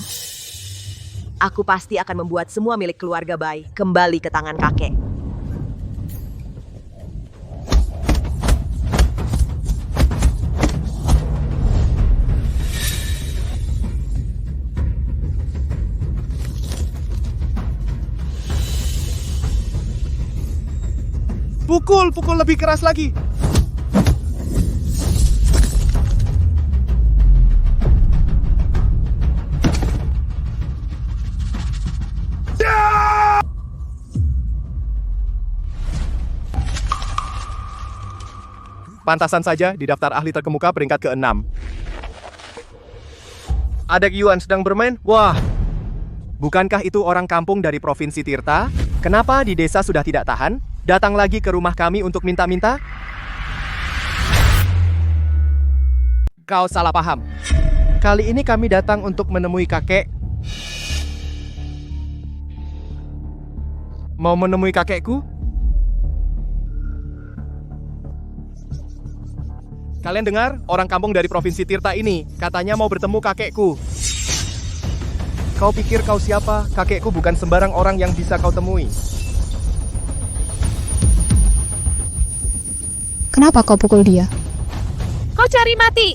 Aku pasti akan membuat semua milik keluarga Bai kembali ke tangan kakek. Pukul lebih keras lagi. Pantasan saja di daftar ahli terkemuka peringkat ke-6. Ada Yuan sedang bermain? Wah, bukankah itu orang kampung dari Provinsi Tirta? Kenapa di desa sudah tidak tahan? Datang lagi ke rumah kami untuk minta-minta? Kau salah paham. Kali ini kami datang untuk menemui kakek. Mau menemui kakekku? Kalian dengar? Orang kampung dari Provinsi Tirta ini katanya mau bertemu kakekku. Kau pikir kau siapa? Kakekku bukan sembarang orang yang bisa kau temui. Kenapa kau pukul dia? Kau cari mati!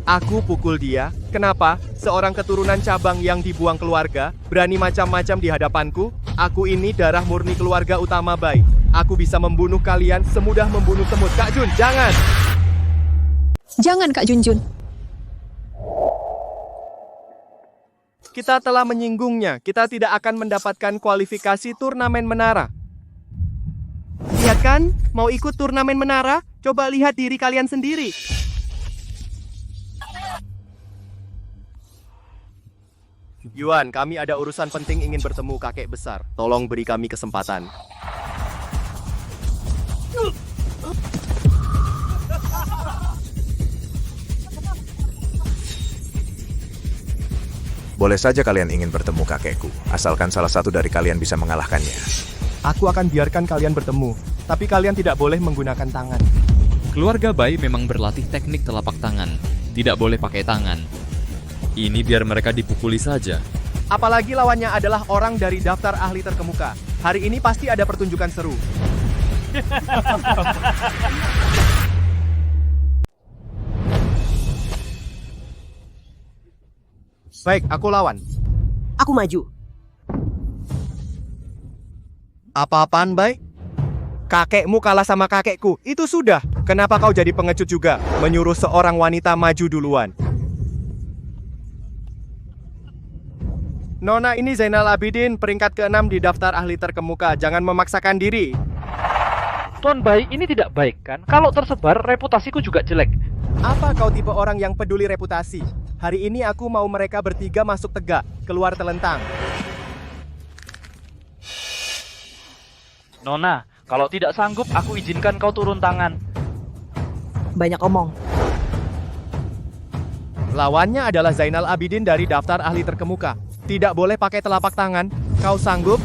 Aku pukul dia. Kenapa? Seorang keturunan cabang yang dibuang keluarga berani macam-macam di hadapanku. Aku ini darah murni keluarga utama Bai. Aku bisa membunuh kalian semudah membunuh semut. Kak Jun, jangan! Jangan, Kak Junjun. Kita telah menyinggungnya. Kita tidak akan mendapatkan kualifikasi turnamen menara. Lihat kan? Mau ikut turnamen menara? Coba lihat diri kalian sendiri. Yuan, kami ada urusan penting ingin bertemu kakek besar. Tolong beri kami kesempatan. Boleh saja kalian ingin bertemu kakekku, asalkan salah satu dari kalian bisa mengalahkannya. Aku akan biarkan kalian bertemu, tapi kalian tidak boleh menggunakan tangan. Keluarga Bai memang berlatih teknik telapak tangan. Tidak boleh pakai tangan. Ini biar mereka dipukuli saja. Apalagi lawannya adalah orang dari daftar ahli terkemuka. Hari ini pasti ada pertunjukan seru. Baik, aku lawan. Aku maju. Apa-apaan, Bai? Kakekmu kalah sama kakekku. Itu sudah. Kenapa kau jadi pengecut juga? Menyuruh seorang wanita maju duluan. Nona, ini Zainal Abidin, peringkat ke-6 di daftar ahli terkemuka. Jangan memaksakan diri. Tuan Bai, ini tidak baik kan? Kalau tersebar, reputasiku juga jelek. Apa kau tipe orang yang peduli reputasi? Hari ini aku mau mereka bertiga masuk tegak, keluar telentang. Nona, kalau tidak sanggup, aku izinkan kau turun tangan. Banyak omong. Lawannya adalah Zainal Abidin dari daftar ahli terkemuka. Tidak boleh pakai telapak tangan. Kau sanggup?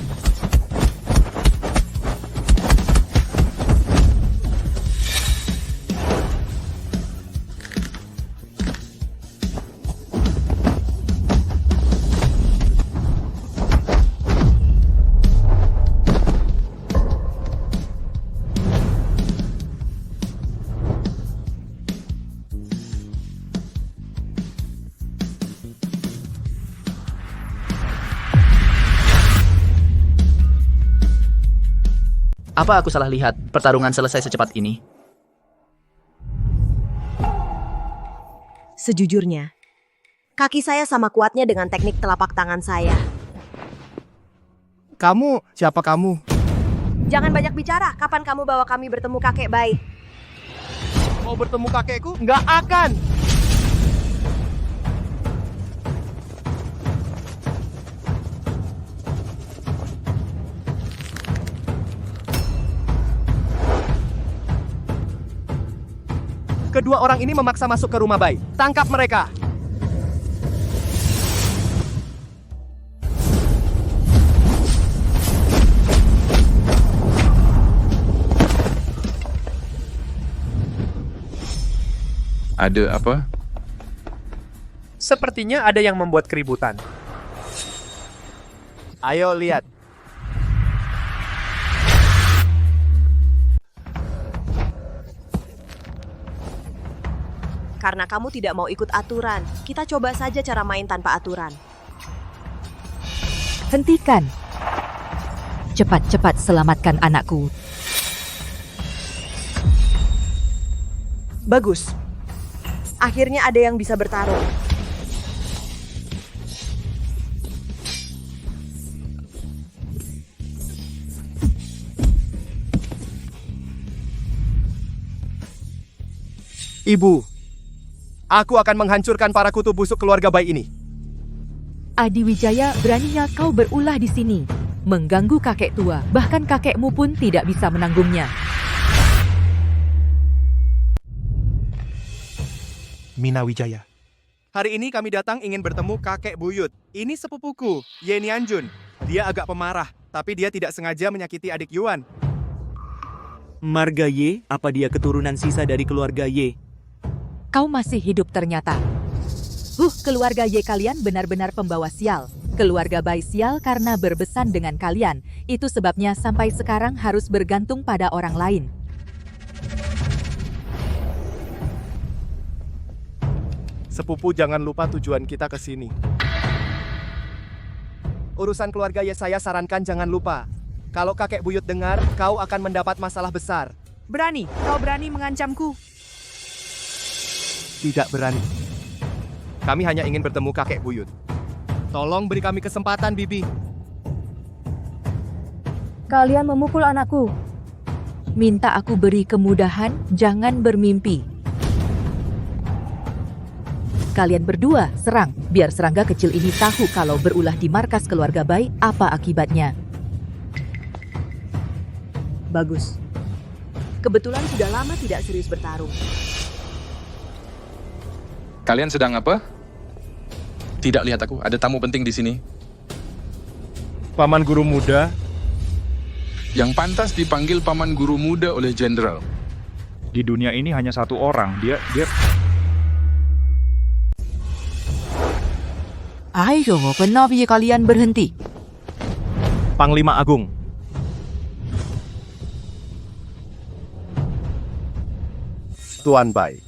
Apa aku salah lihat pertarungan selesai secepat ini? Sejujurnya, kaki saya sama kuatnya dengan teknik telapak tangan saya. Kamu, siapa kamu? Jangan banyak bicara. Kapan kamu bawa kami bertemu kakek Bai? Mau bertemu kakekku? Nggak akan! Kedua orang ini memaksa masuk ke rumah Bai. Tangkap mereka! Ada apa? Sepertinya ada yang membuat keributan. Ayo lihat. Karena kamu tidak mau ikut aturan, kita coba saja cara main tanpa aturan. Hentikan. Cepat-cepat selamatkan anakku. Bagus. Akhirnya ada yang bisa bertarung. Ibu, aku akan menghancurkan para kutu busuk keluarga Bai ini. Adi Wijaya, beraninya kau berulah di sini. Mengganggu kakek tua, bahkan kakekmu pun tidak bisa menanggungnya. Mina Wijaya. Hari ini kami datang ingin bertemu kakek buyut. Ini sepupuku, Ye Nianjun. Dia agak pemarah, tapi dia tidak sengaja menyakiti adik Yuan. Marga Ye, apa dia keturunan sisa dari keluarga Ye? Kau masih hidup ternyata. Keluarga Ye kalian benar-benar pembawa sial. Keluarga Bai sial karena berbesan dengan kalian. Itu sebabnya sampai sekarang harus bergantung pada orang lain. Sepupu, jangan lupa tujuan kita ke sini. Urusan keluarga Ye saya sarankan jangan lupa. Kalau kakek buyut dengar, kau akan mendapat masalah besar. Berani, kau berani mengancamku. Tidak berani. Kami hanya ingin bertemu kakek buyut. Tolong beri kami kesempatan, Bibi. Kalian memukul anakku. Minta aku beri kemudahan, jangan bermimpi. Kalian berdua serang, biar serangga kecil ini tahu kalau berulah di markas keluarga Bai, apa akibatnya. Bagus. Kebetulan sudah lama tidak serius bertarung. Kalian sedang apa? Tidak lihat aku, ada tamu penting di sini. Paman guru muda. Yang pantas dipanggil paman guru muda oleh jenderal. Di dunia ini hanya satu orang, dia... Ayo, kenapa kalian berhenti? Panglima Agung. Tuan Bai.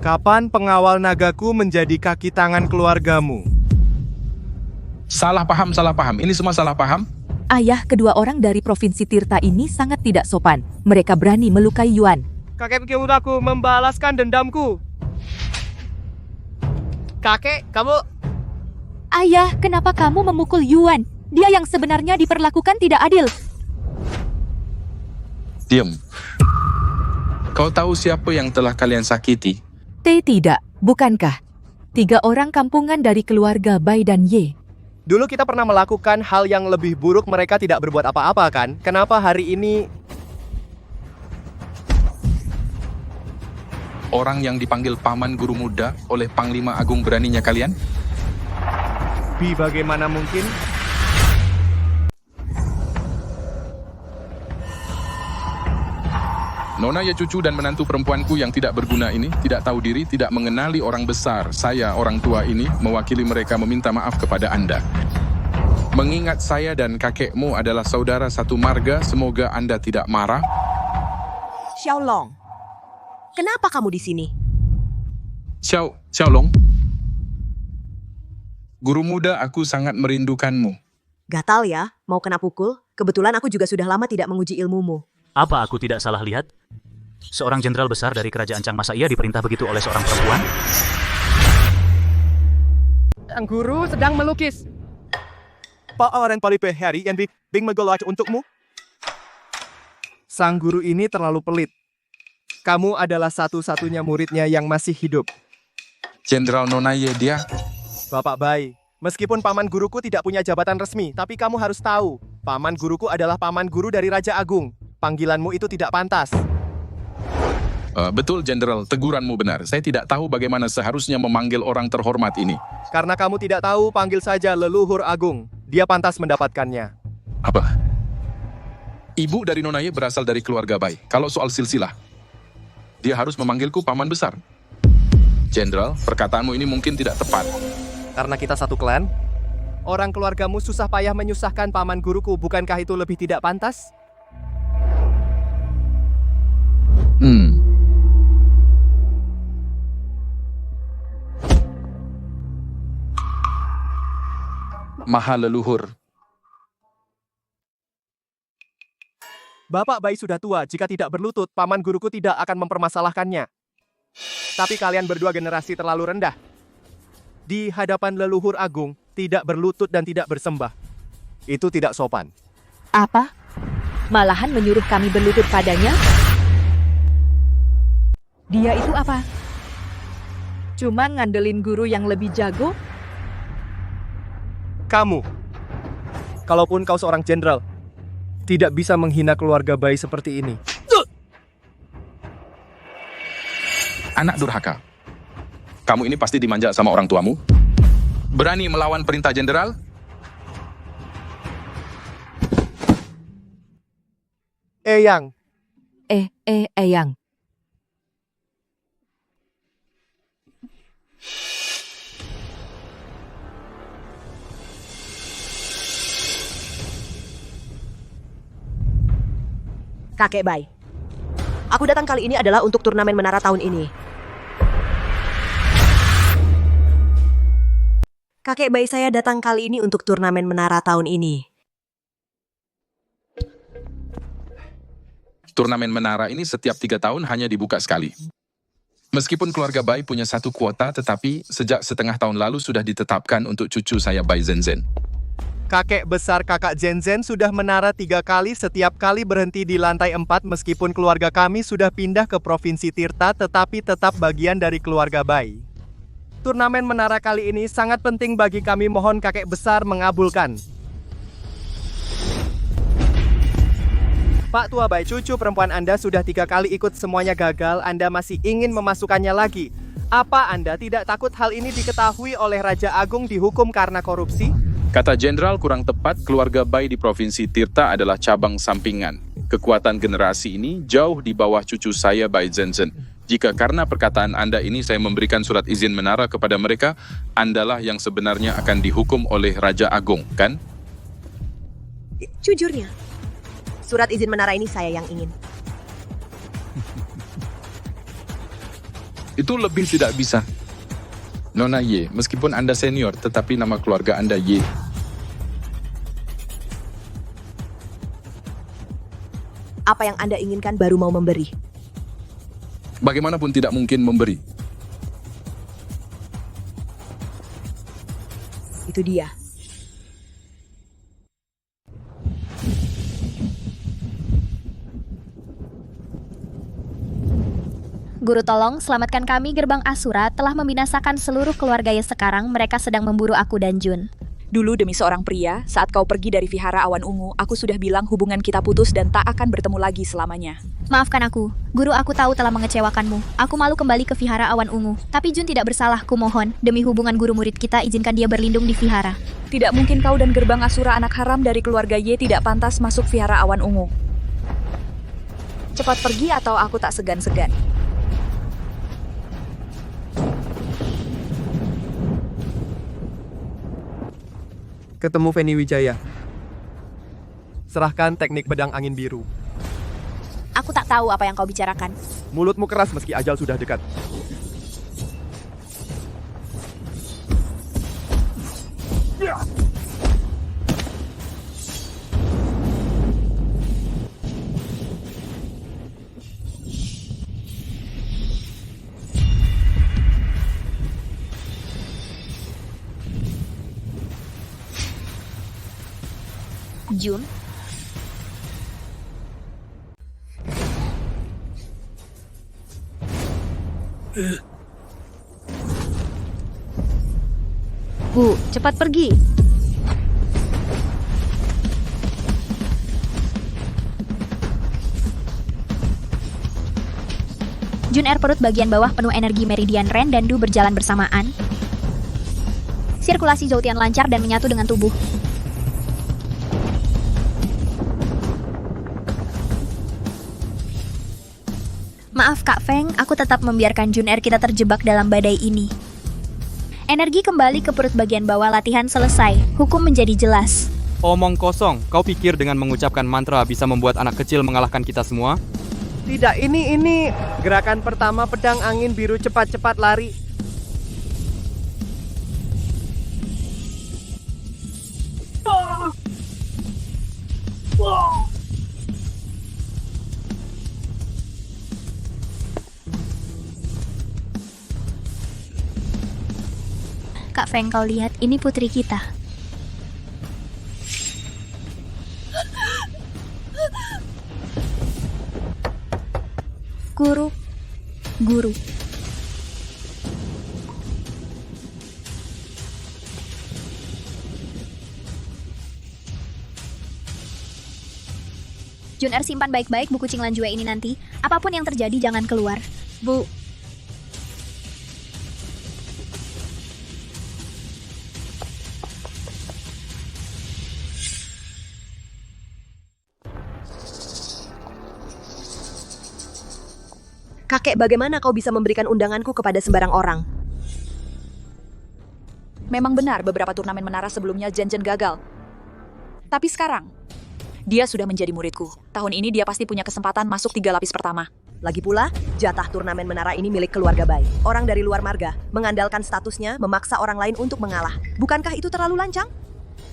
Kapan pengawal nagaku menjadi kaki tangan keluargamu? Salah paham. Ini semua salah paham. Ayah kedua orang dari Provinsi Tirta ini sangat tidak sopan. Mereka berani melukai Yuan. Kakek mudaku membalaskan dendamku. Kakek, kamu... Ayah, kenapa kamu memukul Yuan? Dia yang sebenarnya diperlakukan tidak adil. Diam. Kau tahu siapa yang telah kalian sakiti? Tidak, bukankah? 3 orang kampungan dari keluarga Bai dan Ye. Dulu kita pernah melakukan hal yang lebih buruk, mereka tidak berbuat apa-apa kan? Kenapa hari ini... Orang yang dipanggil paman guru muda oleh Panglima Agung beraninya kalian? Bagaimana mungkin? Nona ya cucu dan menantu perempuanku yang tidak berguna ini, tidak tahu diri, tidak mengenali orang besar. Saya, orang tua ini, mewakili mereka meminta maaf kepada Anda. Mengingat saya dan kakekmu adalah saudara satu marga, semoga Anda tidak marah. Xiaolong, kenapa kamu di sini? Xiaolong. Guru muda, aku sangat merindukanmu. Gatal ya, mau kena pukul? Kebetulan aku juga sudah lama tidak menguji ilmumu. Apa aku tidak salah lihat? Seorang jenderal besar dari kerajaan Changmasa ia diperintah begitu oleh seorang perempuan? Sang guru sedang melukis. Orang palipe hari yang bing megolaj untukmu. Sang guru ini terlalu pelit. Kamu adalah satu-satunya muridnya yang masih hidup. Jenderal Nonaye dia. Bapak Bai, meskipun paman guruku tidak punya jabatan resmi, tapi kamu harus tahu, paman guruku adalah paman guru dari Raja Agung. Panggilanmu itu tidak pantas. Betul, Jenderal. Teguranmu benar. Saya tidak tahu bagaimana seharusnya memanggil orang terhormat ini. Karena kamu tidak tahu, panggil saja Leluhur Agung. Dia pantas mendapatkannya. Apa? Ibu dari Nona Ye berasal dari keluarga Bai. Kalau soal silsilah, dia harus memanggilku paman besar. Jenderal, perkataanmu ini mungkin tidak tepat. Karena kita satu klan? Orang keluargamu susah payah menyusahkan paman guruku, bukankah itu lebih tidak pantas? Maha leluhur. Bapak Bai sudah tua, jika tidak berlutut, paman guruku tidak akan mempermasalahkannya. Tapi kalian berdua generasi terlalu rendah. Di hadapan Leluhur Agung, tidak berlutut dan tidak bersembah. Itu tidak sopan. Apa? Malahan menyuruh kami berlutut padanya? Dia itu apa? Cuma ngandelin guru yang lebih jago? Kamu, kalaupun kau seorang jenderal, tidak bisa menghina keluarga Bai seperti ini. Anak durhaka. Kamu ini pasti dimanja sama orang tuamu? Berani melawan perintah jenderal? Eyang. Eyang. Kakek Bai. Aku datang kali ini adalah untuk turnamen menara tahun ini. Kakek Bai, saya datang kali ini untuk turnamen menara tahun ini. Turnamen menara ini setiap 3 tahun hanya dibuka sekali. Meskipun keluarga Bai punya satu kuota, tetapi sejak setengah tahun lalu sudah ditetapkan untuk cucu saya Bai Zhenzen. Kakek besar kakak Zhenzen sudah menara 3 kali, setiap kali berhenti di lantai 4 meskipun keluarga kami sudah pindah ke Provinsi Tirta tetapi tetap bagian dari keluarga Bai. Turnamen menara kali ini sangat penting bagi kami, mohon kakek besar mengabulkan. Pak Tua Bai, cucu perempuan Anda sudah 3 kali ikut, semuanya gagal, Anda masih ingin memasukkannya lagi. Apa Anda tidak takut hal ini diketahui oleh Raja Agung dihukum karena korupsi? Kata jenderal kurang tepat, keluarga Bai di Provinsi Tirta adalah cabang sampingan. Kekuatan generasi ini jauh di bawah cucu saya Bai Zhenzen. Jika karena perkataan Anda ini saya memberikan surat izin menara kepada mereka, Andalah yang sebenarnya akan dihukum oleh Raja Agung, kan? Jujurnya, surat izin menara ini saya yang ingin. Itu lebih tidak bisa. Nona Ye, meskipun Anda senior, tetapi nama keluarga Anda Ye. Apa yang Anda inginkan baru mau memberi. Bagaimanapun tidak mungkin memberi. Itu dia. Guru tolong, selamatkan kami. Gerbang Asura telah membinasakan seluruh keluarga yang sekarang mereka sedang memburu aku dan Jun. Dulu demi seorang pria, saat kau pergi dari Vihara Awan Ungu, aku sudah bilang hubungan kita putus dan tak akan bertemu lagi selamanya. Maafkan aku, guru, aku tahu telah mengecewakanmu. Aku malu kembali ke Vihara Awan Ungu. Tapi Jun tidak bersalah, kumohon. Demi hubungan guru murid kita, izinkan dia berlindung di Vihara. Tidak mungkin kau dan Gerbang Asura anak haram dari keluarga Ye tidak pantas masuk Vihara Awan Ungu. Cepat pergi atau aku tak segan-segan. Ketemu Feni Wijaya. Serahkan teknik pedang angin biru. Aku tak tahu apa yang kau bicarakan. Mulutmu keras meski ajal sudah dekat. Jun? Bu, cepat pergi. Jun perut bagian bawah penuh energi meridian Ren dan Du berjalan bersamaan. Sirkulasi Zoutian lancar dan menyatu dengan tubuh. Maaf Kak Feng, aku tetap membiarkan Jun kita terjebak dalam badai ini. Energi kembali ke perut bagian bawah, latihan selesai. Hukum menjadi jelas. Omong kosong, kau pikir dengan mengucapkan mantra bisa membuat anak kecil mengalahkan kita semua? Tidak, ini gerakan pertama pedang angin biru cepat-cepat lari. Kak Feng, kau lihat, ini putri kita. Guru. Jun simpan baik-baik buku Qinglan Jue ini nanti. Apapun yang terjadi, jangan keluar. Bu. Kakek, bagaimana kau bisa memberikan undanganku kepada sembarang orang? Memang benar beberapa turnamen menara sebelumnya Jen gagal. Tapi sekarang, dia sudah menjadi muridku. Tahun ini dia pasti punya kesempatan masuk 3 lapis pertama. Lagi pula, jatah turnamen menara ini milik keluarga Bai. Orang dari luar marga, mengandalkan statusnya, memaksa orang lain untuk mengalah. Bukankah itu terlalu lancang?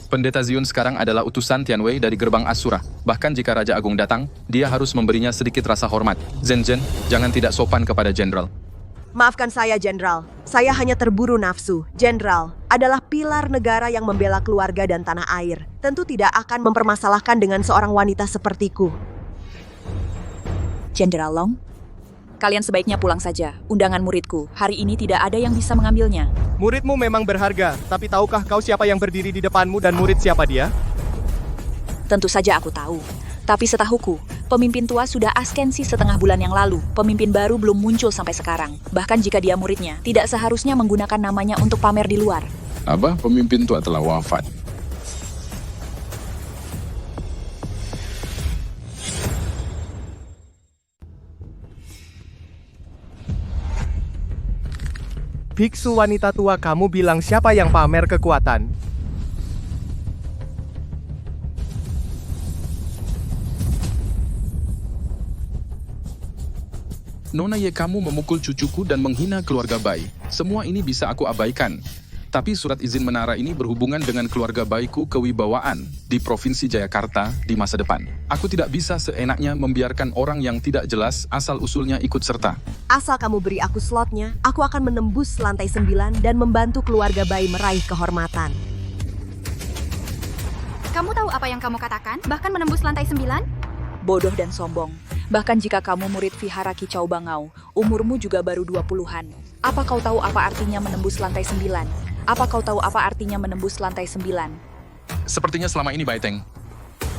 Pendeta Zion sekarang adalah utusan Tianwei dari gerbang Asura. Bahkan jika Raja Agung datang, dia harus memberinya sedikit rasa hormat. Zen, jangan tidak sopan kepada Jenderal. Maafkan saya, Jenderal. Saya hanya terburu nafsu. Jenderal adalah pilar negara yang membela keluarga dan tanah air. Tentu tidak akan mempermasalahkan dengan seorang wanita sepertiku. Jenderal Long, kalian sebaiknya pulang saja. Undangan muridku, hari ini tidak ada yang bisa mengambilnya. Muridmu memang berharga, tapi tahukah kau siapa yang berdiri di depanmu dan murid siapa dia? Tentu saja aku tahu. Tapi setahuku, pemimpin tua sudah askensi setengah bulan yang lalu. Pemimpin baru belum muncul sampai sekarang. Bahkan jika dia muridnya, tidak seharusnya menggunakan namanya untuk pamer di luar. Apa? Pemimpin tua telah wafat. Biksu wanita tua, kamu bilang siapa yang pamer kekuatan? Nona Ye, kamu memukul cucuku dan menghina keluarga Bai. Semua ini bisa aku abaikan. Tapi surat izin menara ini berhubungan dengan keluarga Baiku kewibawaan di Provinsi Jayakarta di masa depan. Aku tidak bisa seenaknya membiarkan orang yang tidak jelas asal-usulnya ikut serta. Asal kamu beri aku slotnya, aku akan menembus lantai 9 dan membantu keluarga Bai meraih kehormatan. Kamu tahu apa yang kamu katakan? Bahkan menembus lantai 9? Bodoh dan sombong. Bahkan jika kamu murid Vihara Kicau Bangau, umurmu juga baru 20-an. Apa kau tahu apa artinya menembus lantai 9? Apa kau tahu apa artinya menembus lantai 9? Sepertinya selama ini Baiteng,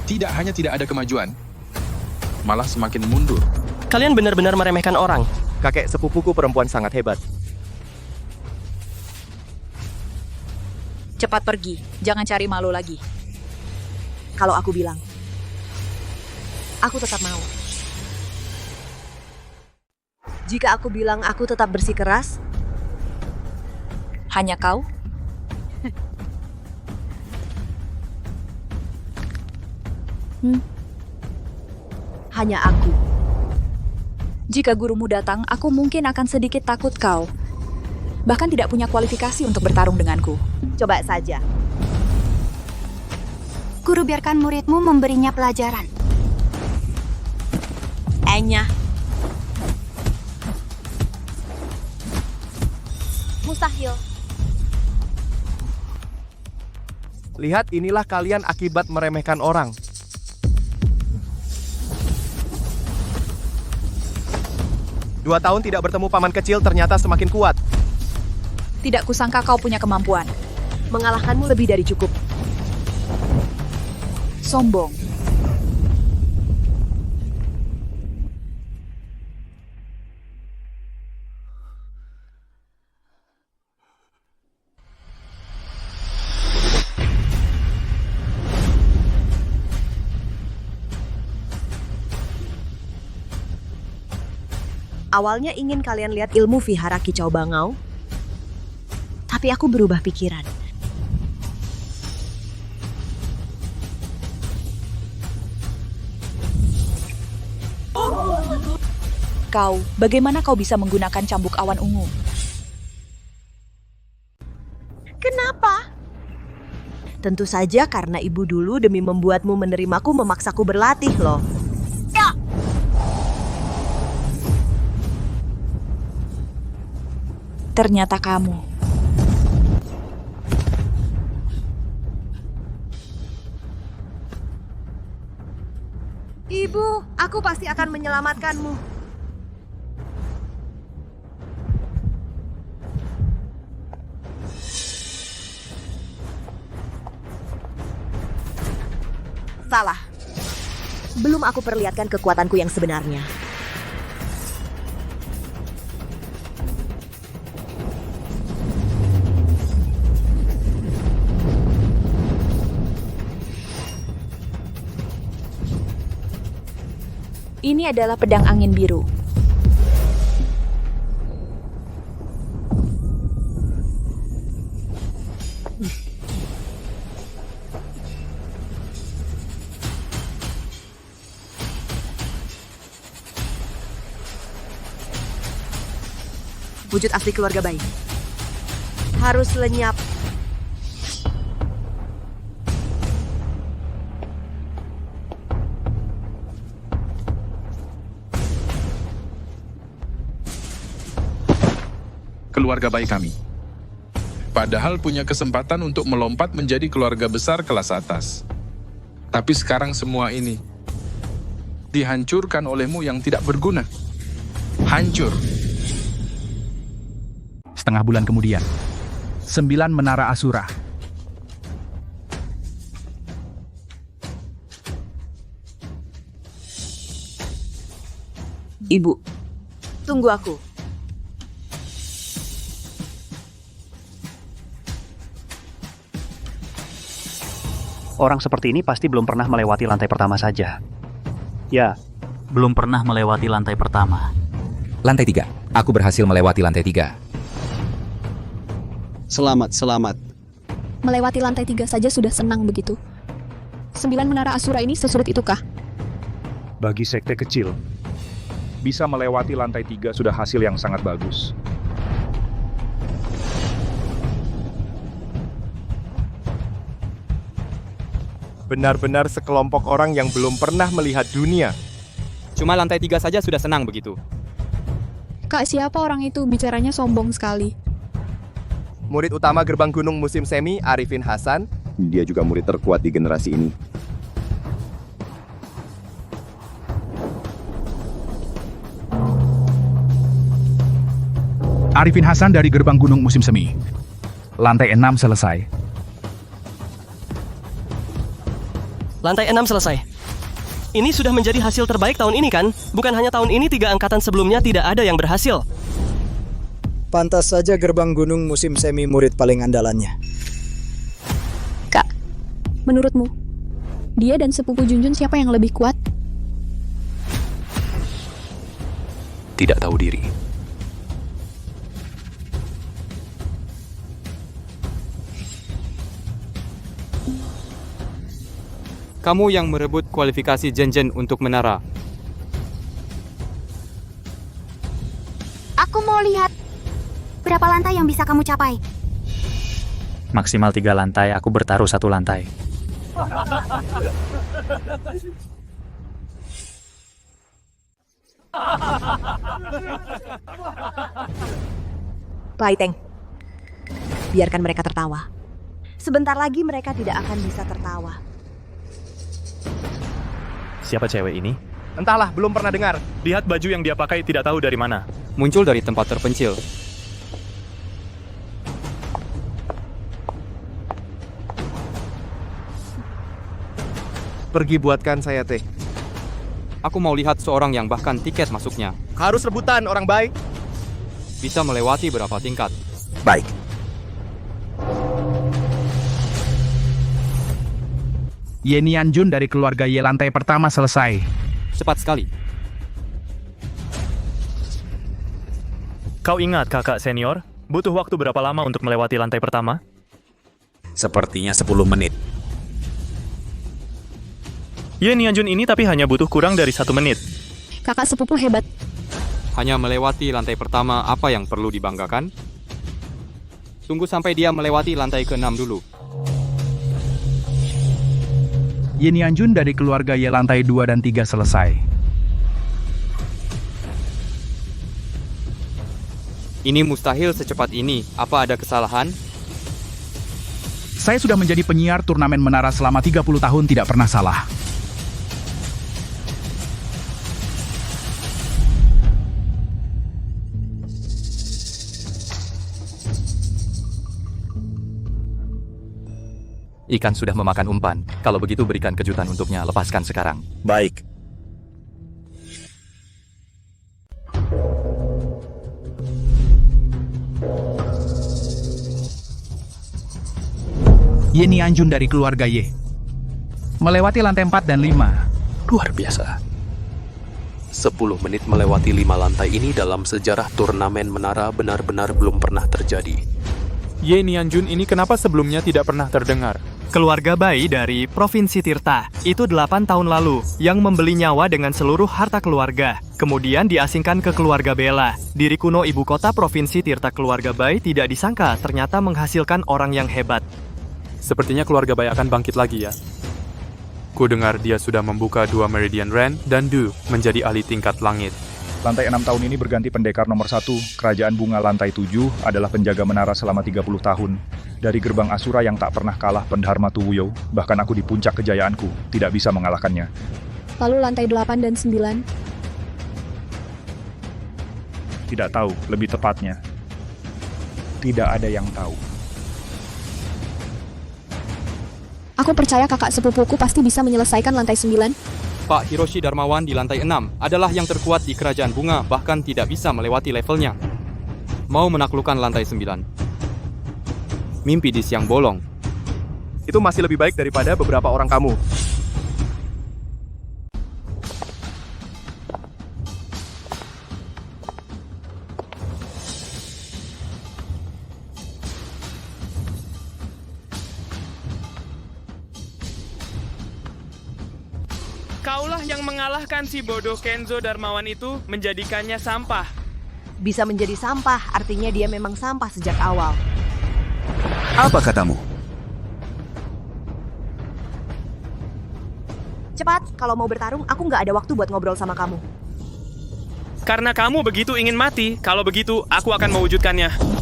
tidak hanya tidak ada kemajuan, malah semakin mundur. Kalian benar-benar meremehkan orang. Kakek sepupuku perempuan sangat hebat. Cepat pergi, jangan cari malu lagi. Kalau aku bilang, aku tetap mau. Jika aku bilang aku tetap bersikeras, hanya kau? Hanya aku. Jika gurumu datang, aku mungkin akan sedikit takut kau. Bahkan tidak punya kualifikasi untuk bertarung denganku. Coba saja. Guru, biarkan muridmu memberinya pelajaran. Enya. Mustahil. Lihat, inilah kalian akibat meremehkan orang. Dua tahun tidak bertemu paman kecil ternyata semakin kuat. Tidak kusangka kau punya kemampuan. Mengalahkanmu lebih dari cukup. Sombong. . Awalnya ingin kalian lihat ilmu vihara kicau bangau, tapi aku berubah pikiran. Bagaimana kau bisa menggunakan cambuk awan ungu? Kenapa? Tentu saja karena ibu dulu demi membuatmu menerimaku memaksaku berlatih loh. Ya. Ternyata kamu. Ibu, aku pasti akan menyelamatkanmu. Salah. Belum aku perlihatkan kekuatanku yang sebenarnya. Ini adalah pedang angin biru. Wujud asli keluarga bayi. Harus lenyap. Keluarga bayi kami. Padahal punya kesempatan untuk melompat menjadi keluarga besar kelas atas. Tapi sekarang semua ini dihancurkan olehmu yang tidak berguna. Hancur. Setengah bulan kemudian, 9 menara Asura. Ibu, tunggu aku. Orang seperti ini pasti belum pernah melewati lantai pertama saja. Ya, belum pernah melewati lantai pertama. Lantai 3. Aku berhasil melewati lantai 3. Selamat. Melewati lantai 3 saja sudah senang begitu. 9 menara Asura ini sesulit itukah? Bagi sekte kecil, bisa melewati lantai 3 sudah hasil yang sangat bagus. Benar-benar sekelompok orang yang belum pernah melihat dunia. Cuma lantai 3 saja sudah senang begitu. Kak, siapa orang itu? Bicaranya sombong sekali. Murid utama gerbang gunung musim semi, Arifin Hasan. Dia juga murid terkuat di generasi ini. Arifin Hasan dari gerbang gunung musim semi. Lantai 6 selesai. Lantai 6 selesai. Ini sudah menjadi hasil terbaik tahun ini kan? Bukan hanya tahun ini, 3 angkatan sebelumnya tidak ada yang berhasil. Pantas saja gerbang gunung musim semi murid paling andalannya. Kak, menurutmu, dia dan sepupu Junjun siapa yang lebih kuat? Tidak tahu diri. Kamu yang merebut kualifikasi Jen untuk menara. Aku mau lihat berapa lantai yang bisa kamu capai. Maksimal 3 lantai, aku bertaruh 1 lantai. Bai Teng, biarkan mereka tertawa. Sebentar lagi mereka tidak akan bisa tertawa. Siapa cewek ini? Entahlah, belum pernah dengar. Lihat baju yang dia pakai, tidak tahu dari mana. Muncul dari tempat terpencil. Pergi buatkan saya teh. Aku mau lihat seorang yang bahkan tiket masuknya Harus rebutan, orang baik. bisa melewati berapa tingkat. Baik. Ye Nianjun dari keluarga Ye lantai pertama selesai. Cepat sekali. Kau ingat kakak senior? Butuh waktu berapa lama untuk melewati lantai pertama? Sepertinya 10 menit. Ye Nianjun ini tapi hanya butuh kurang dari 1 menit. Kakak sepupu hebat. Hanya melewati lantai pertama, apa yang perlu dibanggakan? Tunggu sampai dia melewati lantai ke-6 dulu. Ye Nianjun dari keluarga Ye lantai 2 dan 3 selesai. Ini mustahil secepat ini. Apa ada kesalahan? Saya sudah menjadi penyiar turnamen menara selama 30 tahun tidak pernah salah. Ikan sudah memakan umpan. Kalau begitu berikan kejutan untuknya. Lepaskan sekarang. Baik. Ye Nianjun dari keluarga Ye. Melewati lantai 4 dan 5. Luar biasa. 10 menit melewati 5 lantai ini dalam sejarah turnamen menara benar-benar belum pernah terjadi. Ye Nianjun ini kenapa sebelumnya tidak pernah terdengar? Keluarga Bai dari Provinsi Tirta, itu 8 tahun lalu, yang membeli nyawa dengan seluruh harta keluarga. Kemudian diasingkan ke keluarga Bella. Diri kuno ibu kota Provinsi Tirta keluarga Bai tidak disangka ternyata menghasilkan orang yang hebat. Sepertinya keluarga Bai akan bangkit lagi ya. Ku dengar dia sudah membuka 2 Meridian Ren dan Du menjadi ahli tingkat langit. Lantai 6 tahun ini berganti pendekar nomor 1. Kerajaan Bunga lantai 7 adalah penjaga menara selama 30 tahun. Dari gerbang Asura yang tak pernah kalah Pendharma Tuwuyo, bahkan aku di puncak kejayaanku, tidak bisa mengalahkannya. Lalu lantai 8 dan 9? Tidak tahu, lebih tepatnya. Tidak ada yang tahu. Aku percaya kakak sepupuku pasti bisa menyelesaikan lantai 9. Pak Hiroshi Darmawan di lantai 6 adalah yang terkuat di Kerajaan Bunga, bahkan tidak bisa melewati levelnya. Mau menaklukkan lantai 9. Mimpi di siang bolong. Itu masih lebih baik daripada beberapa orang kamu. Kaulah yang mengalahkan si bodoh Kenzo Darmawan itu, menjadikannya sampah. Bisa menjadi sampah, artinya dia memang sampah sejak awal. Apa katamu? Cepat, kalau mau bertarung, aku nggak ada waktu buat ngobrol sama kamu. Karena kamu begitu ingin mati, kalau begitu aku akan mewujudkannya.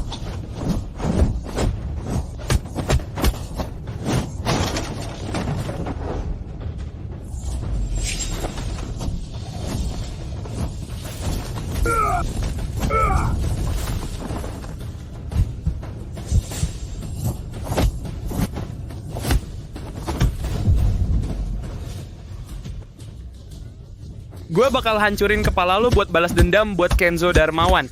Gue bakal hancurin kepala lo buat balas dendam buat Kenzo Darmawan.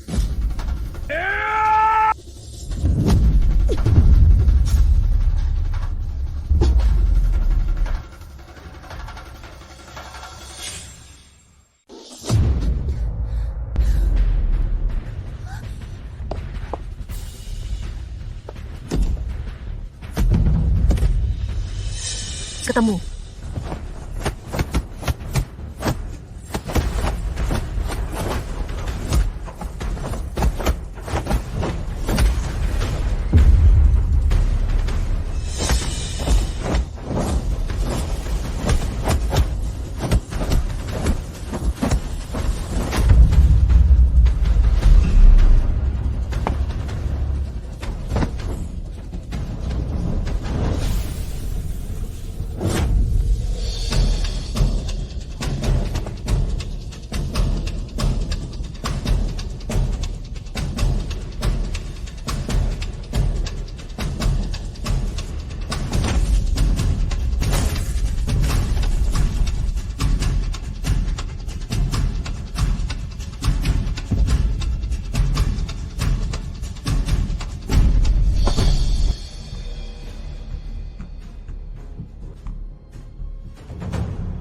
Ketemu.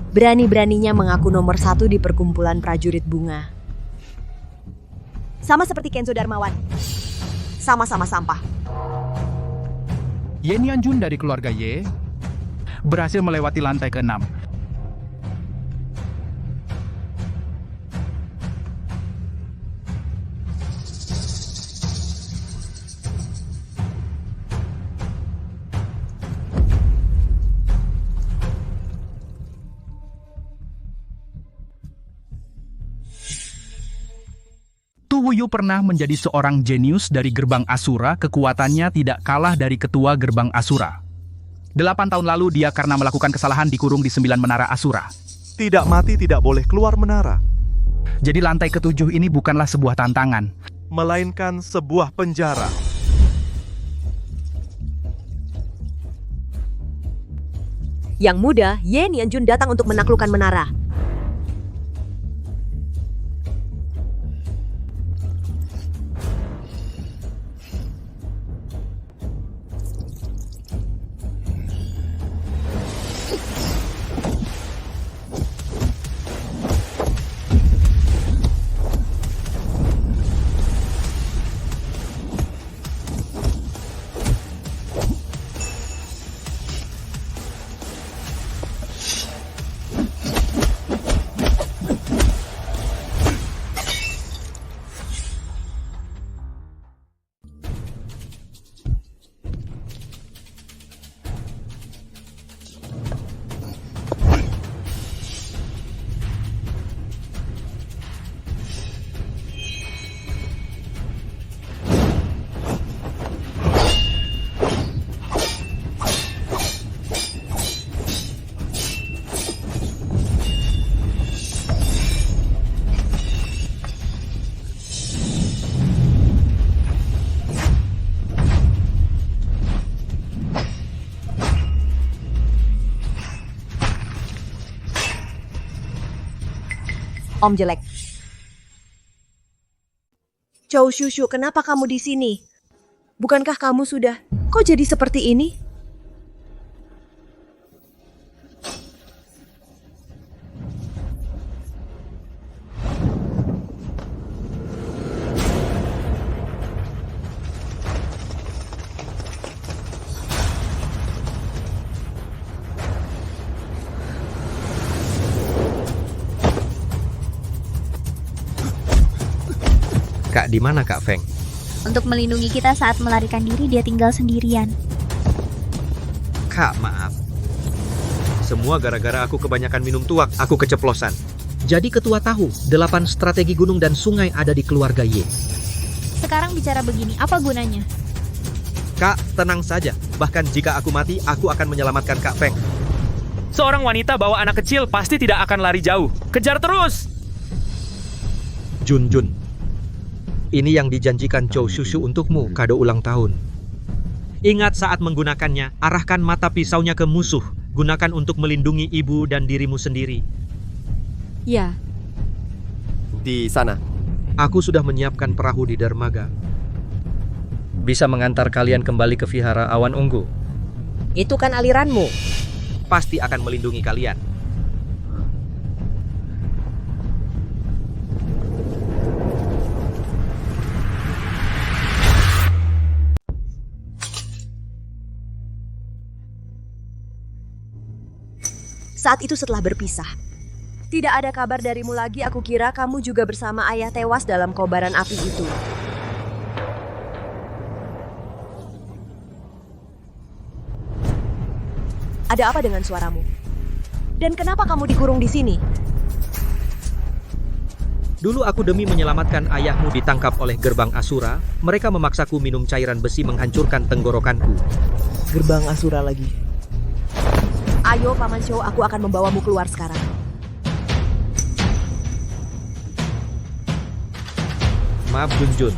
Berani-beraninya mengaku nomor 1 di perkumpulan prajurit bunga. Sama seperti Kenzo Darmawan. Sama-sama sampah. Ye Nianjun dari keluarga Ye berhasil melewati lantai ke-6. Tu Wuyu pernah menjadi seorang jenius dari gerbang Asura, kekuatannya tidak kalah dari ketua gerbang Asura. 8 tahun lalu dia karena melakukan kesalahan dikurung di 9 menara Asura. Tidak mati tidak boleh keluar menara, Jadi lantai ke-7 ini bukanlah sebuah tantangan, melainkan sebuah penjara. Yang muda, Ye Nianjun datang untuk menaklukkan menara. Om jelek. Chou Shushu, kenapa kamu di sini? Bukankah kamu sudah... Kok jadi seperti ini? Kak, di mana Kak Feng? Untuk melindungi kita saat melarikan diri, dia tinggal sendirian. Kak, maaf. Semua gara-gara aku kebanyakan minum tuak, aku keceplosan. Jadi ketua tahu, 8 strategi gunung dan sungai ada di keluarga Ye. Sekarang bicara begini, apa gunanya? Kak, tenang saja. Bahkan jika aku mati, aku akan menyelamatkan Kak Feng. Seorang wanita bawa anak kecil pasti tidak akan lari jauh. Kejar terus! Jun, ini yang dijanjikan Chou Shushu untukmu, kado ulang tahun. Ingat saat menggunakannya, arahkan mata pisaunya ke musuh. Gunakan untuk melindungi ibu dan dirimu sendiri. Ya. Di sana. Aku sudah menyiapkan perahu di dermaga. Bisa mengantar kalian kembali ke Vihara Awan Ungu. Itu kan aliranmu. Pasti akan melindungi kalian. Saat itu setelah berpisah. Tidak ada kabar darimu lagi, aku kira kamu juga bersama ayah tewas dalam kobaran api itu. Ada apa dengan suaramu? Dan kenapa kamu dikurung di sini? Dulu aku demi menyelamatkan ayahmu ditangkap oleh gerbang Asura. Mereka memaksaku minum cairan besi menghancurkan tenggorokanku. Gerbang Asura lagi. Ayo Paman Chou, aku akan membawamu keluar sekarang. Maaf Jun.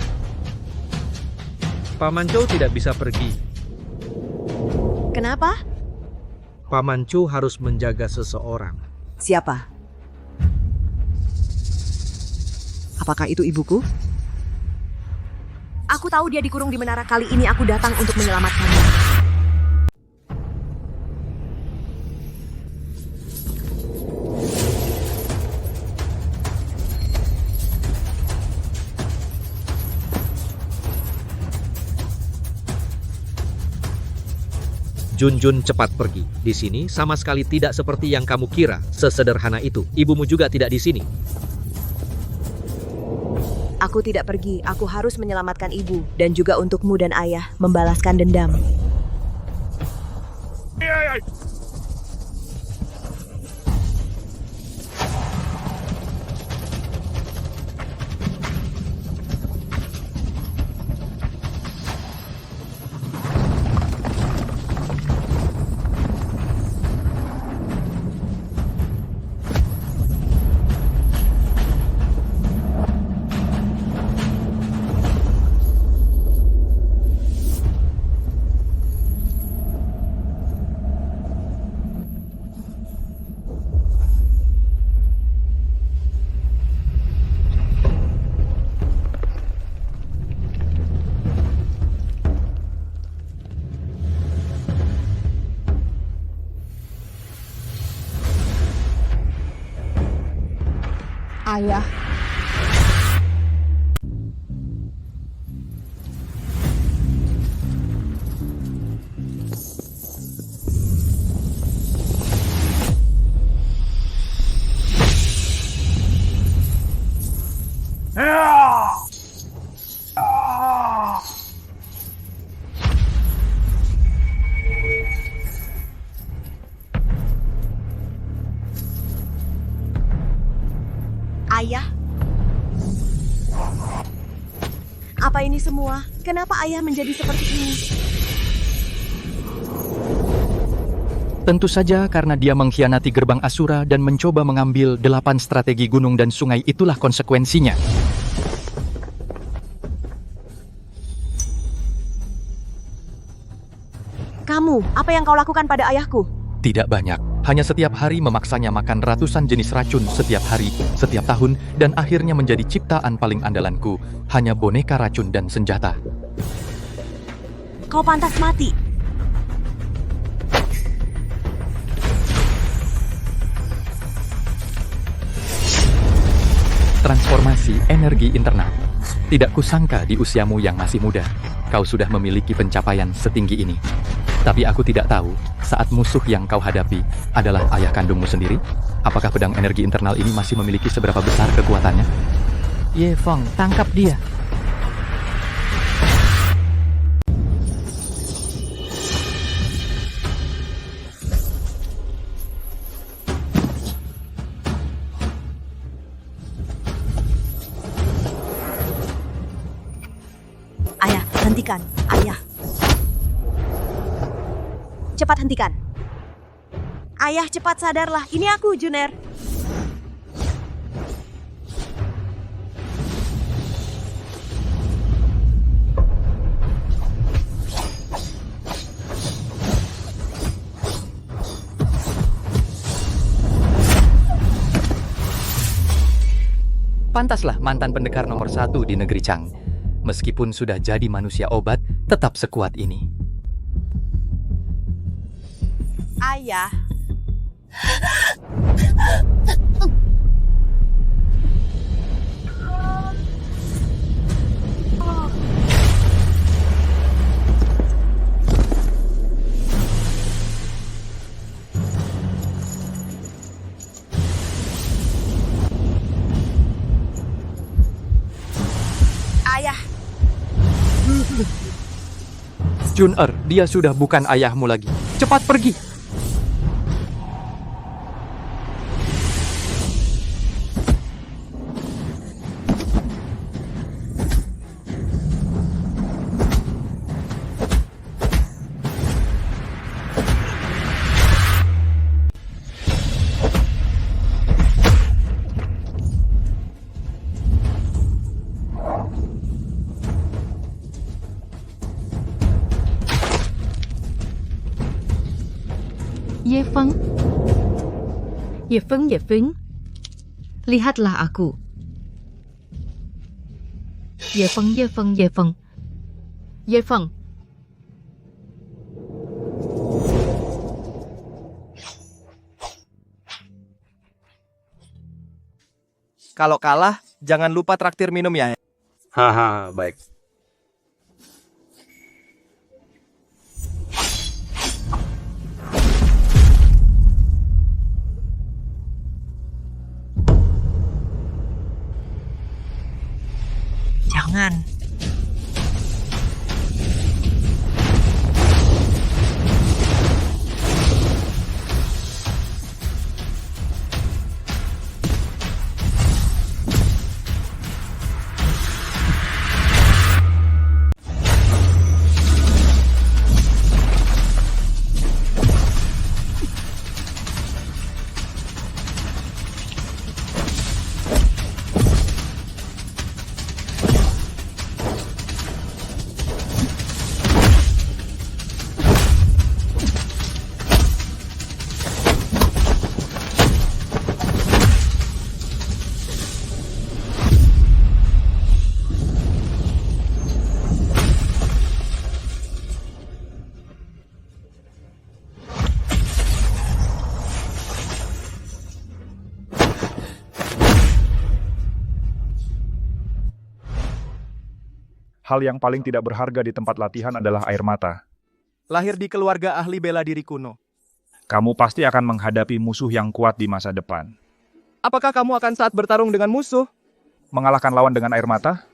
Paman Chou tidak bisa pergi. Kenapa? Paman Chou harus menjaga seseorang. Siapa? Apakah itu ibuku? Aku tahu dia dikurung di menara, kali ini aku datang untuk menyelamatkannya. Jun cepat pergi. Di sini sama sekali tidak seperti yang kamu kira. Sesederhana itu. Ibumu juga tidak di sini. Aku tidak pergi, aku harus menyelamatkan ibu. Dan juga untukmu dan ayah, membalaskan dendam. Ayah. Ayah? Apa ini semua? Kenapa ayah menjadi seperti ini? Tentu saja karena dia mengkhianati gerbang Asura dan mencoba mengambil 8 strategi gunung dan sungai, itulah konsekuensinya. Kamu, apa yang kau lakukan pada ayahku? Tidak banyak, hanya setiap hari memaksanya makan ratusan jenis racun setiap hari, setiap tahun, dan akhirnya menjadi ciptaan paling andalanku, hanya boneka racun dan senjata. Kau pantas mati. Transformasi energi internal. Tidak kusangka di usiamu yang masih muda, kau sudah memiliki pencapaian setinggi ini. Tapi aku tidak tahu, saat musuh yang kau hadapi adalah ayah kandungmu sendiri, apakah pedang energi internal ini masih memiliki seberapa besar kekuatannya? Ye Feng, tangkap dia. Ayah, hentikan. Ayah. Cepat hentikan. Ayah, cepat sadarlah. Ini aku, Juner. Pantaslah mantan pendekar nomor 1 di negeri Chang. Meskipun sudah jadi manusia obat, tetap sekuat ini. Ayah. Ayah. Jun-er, dia sudah bukan ayahmu lagi. Cepat pergi! Ye Feng. Ye Feng, Ye Feng. Lihatlah aku. Ye Feng, Ye Feng, Ye Feng. Ye Feng. Kalau kalah, jangan lupa traktir minum ya. Haha, baik. Jangan. Hal yang paling tidak berharga di tempat latihan adalah air mata. Lahir di keluarga ahli bela diri kuno. Kamu pasti akan menghadapi musuh yang kuat di masa depan. Apakah kamu akan saat bertarung dengan musuh? Mengalahkan lawan dengan air mata?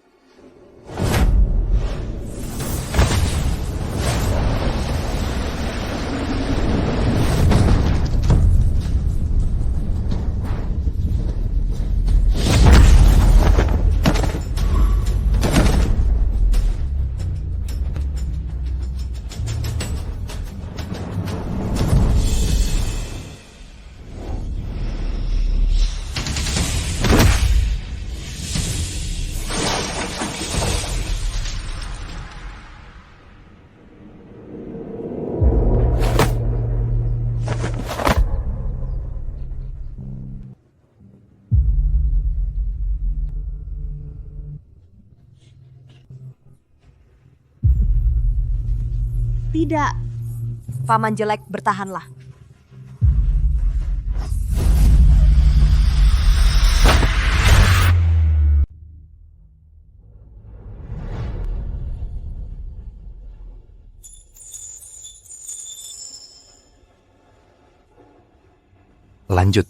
Tidak. Paman jelek, bertahanlah. Lanjut.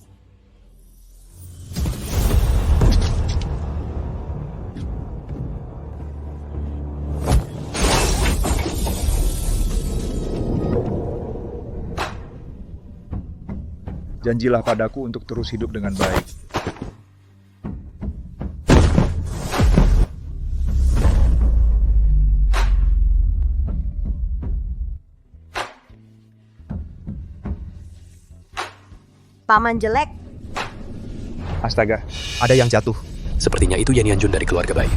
Janjilah padaku untuk terus hidup dengan baik. Paman jelek. Astaga, ada yang jatuh. Sepertinya itu Yan Yanjun dari keluarga Bai.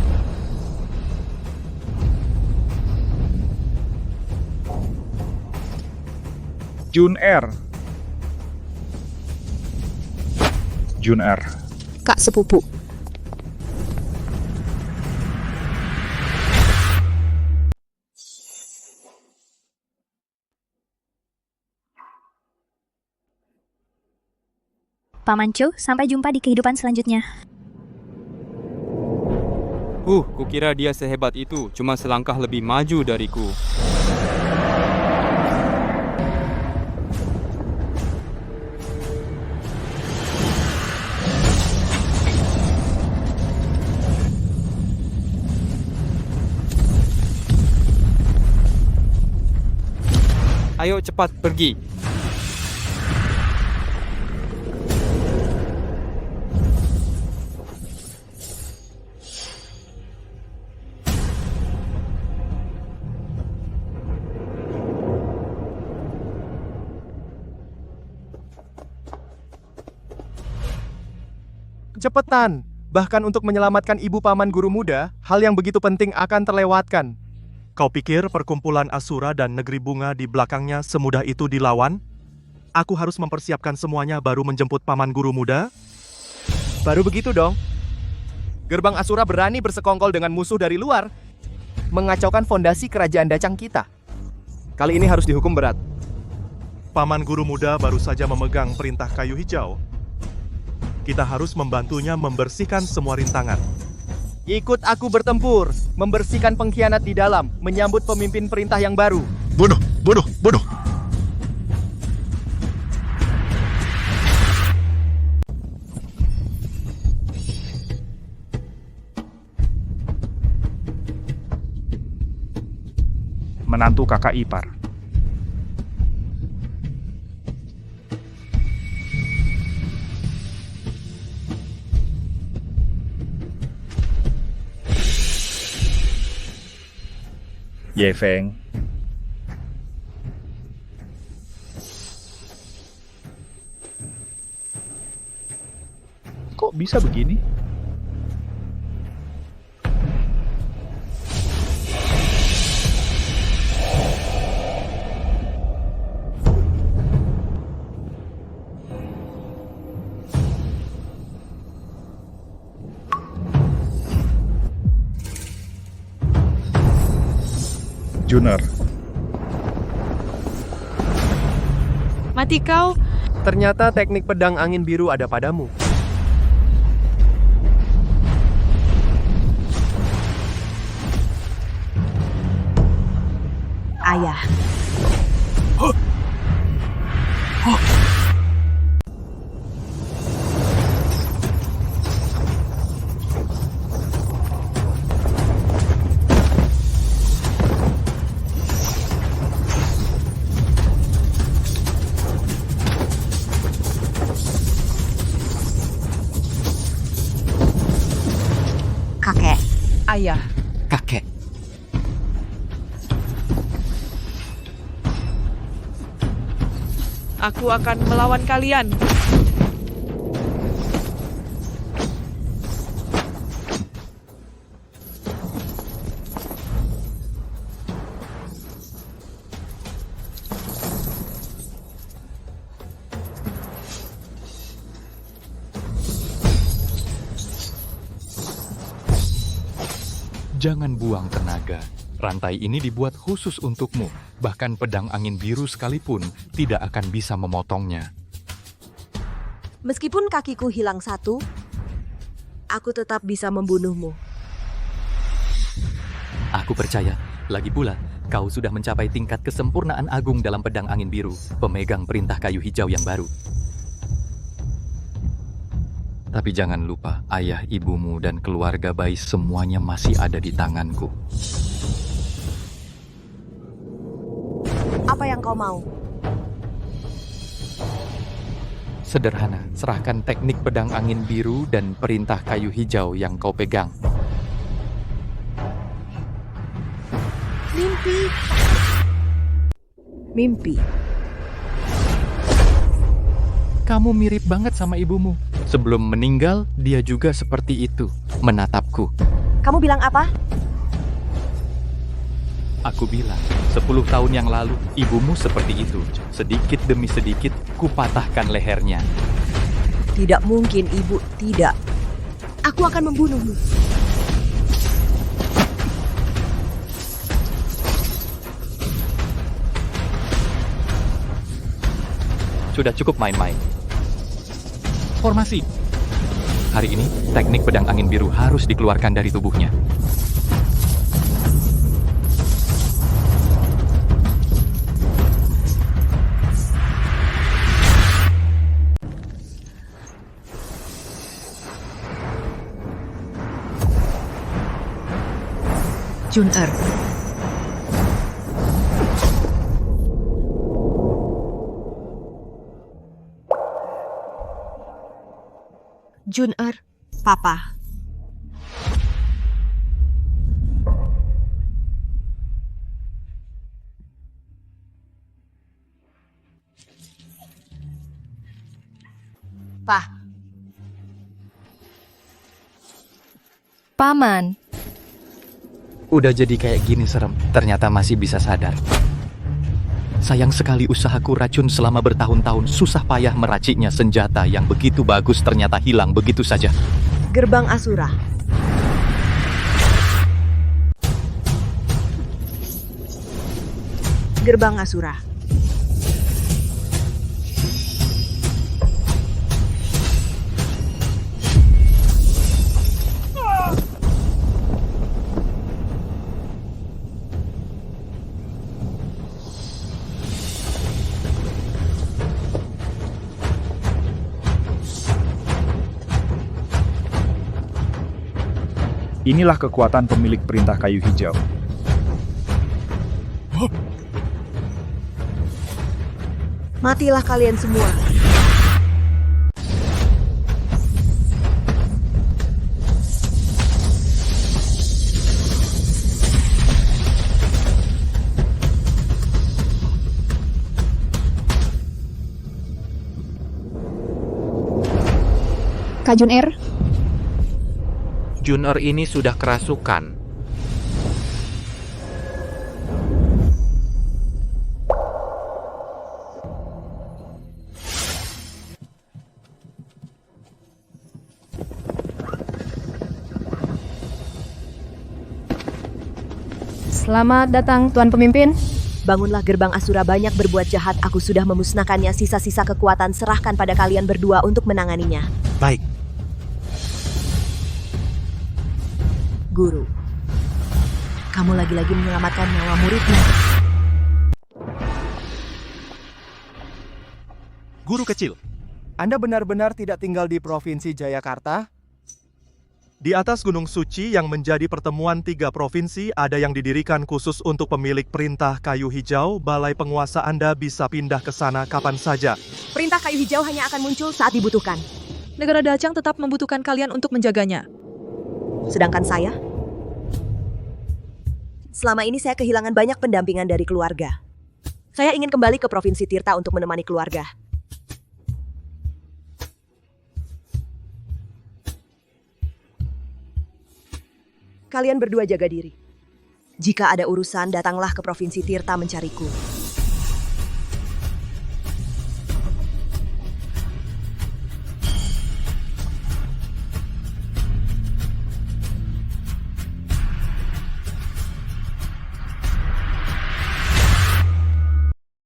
Jun-Er. Jun-Er. Kak sepupu. Paman Cho, sampai jumpa di kehidupan selanjutnya. Kukira dia sehebat itu, cuma selangkah lebih maju dariku. Ayo cepat pergi. Cepetan! Bahkan untuk menyelamatkan ibu paman guru muda, hal yang begitu penting akan terlewatkan. Kau pikir perkumpulan Asura dan negeri bunga di belakangnya semudah itu dilawan? Aku harus mempersiapkan semuanya baru menjemput paman guru muda? Baru begitu dong. Gerbang Asura berani bersekongkol dengan musuh dari luar, mengacaukan fondasi kerajaan Dacang kita. Kali ini harus dihukum berat. Paman guru muda baru saja memegang perintah kayu hijau. Kita harus membantunya membersihkan semua rintangan. Ikut aku bertempur, membersihkan pengkhianat di dalam, menyambut pemimpin perintah yang baru. Bodoh, bodoh, bodoh. menantu kakak ipar. Ye Feng. Kok bisa begini? Juner. Mati kau. Ternyata teknik pedang angin biru ada padamu. Ayah. Kakek. Ayah. Kakek. Aku akan melawan kalian. Jangan buang tenaga. Rantai ini dibuat khusus untukmu. Bahkan pedang angin biru sekalipun tidak akan bisa memotongnya. Meskipun kakiku hilang satu, aku tetap bisa membunuhmu. Aku percaya. Lagi pula, kau sudah mencapai tingkat kesempurnaan agung dalam pedang angin biru, pemegang perintah kayu hijau yang baru. Tapi jangan lupa, ayah, ibumu, dan keluarga bayi semuanya masih ada di tanganku. Apa yang kau mau? Sederhana, serahkan teknik pedang angin biru dan perintah kayu hijau yang kau pegang. Mimpi. Mimpi. Kamu mirip banget sama ibumu. Sebelum meninggal, dia juga seperti itu, menatapku. Kamu bilang apa? Aku bilang, 10 tahun yang lalu, ibumu seperti itu. Sedikit demi sedikit, kupatahkan lehernya. Tidak mungkin, Ibu. Tidak. Aku akan membunuhmu. Sudah cukup main-main. Formasi. Hari ini, teknik pedang angin biru harus dikeluarkan dari tubuhnya. Juner. Juner, Papa. Pa. Paman. Udah jadi kayak gini serem, ternyata masih bisa sadar. Sayang sekali usahaku racun selama bertahun-tahun, susah payah meraciknya senjata yang begitu bagus ternyata hilang begitu saja. Gerbang Asura. Gerbang Asura. Inilah kekuatan pemilik perintah kayu hijau. Matilah kalian semua. Kak Jun-Er, Jun-Er ini sudah kerasukan. Selamat datang, Tuan Pemimpin. Bangunlah gerbang Asura banyak berbuat jahat. Aku sudah memusnahkannya. Sisa-sisa kekuatan serahkan pada kalian berdua untuk menanganinya. Baik. Guru, kamu lagi-lagi menyelamatkan nyawa muridmu. Guru kecil, Anda benar-benar tidak tinggal di Provinsi Jayakarta? di atas Gunung Suci yang menjadi pertemuan 3 provinsi ada yang didirikan khusus untuk pemilik perintah kayu hijau. Balai penguasa Anda bisa pindah ke sana kapan saja. Perintah kayu hijau hanya akan muncul saat dibutuhkan. Negara Dacang tetap membutuhkan kalian untuk menjaganya. Sedangkan saya? Selama ini saya kehilangan banyak pendampingan dari keluarga. Saya ingin kembali ke Provinsi Tirta untuk menemani keluarga. Kalian berdua jaga diri. Jika ada urusan, datanglah ke Provinsi Tirta mencariku.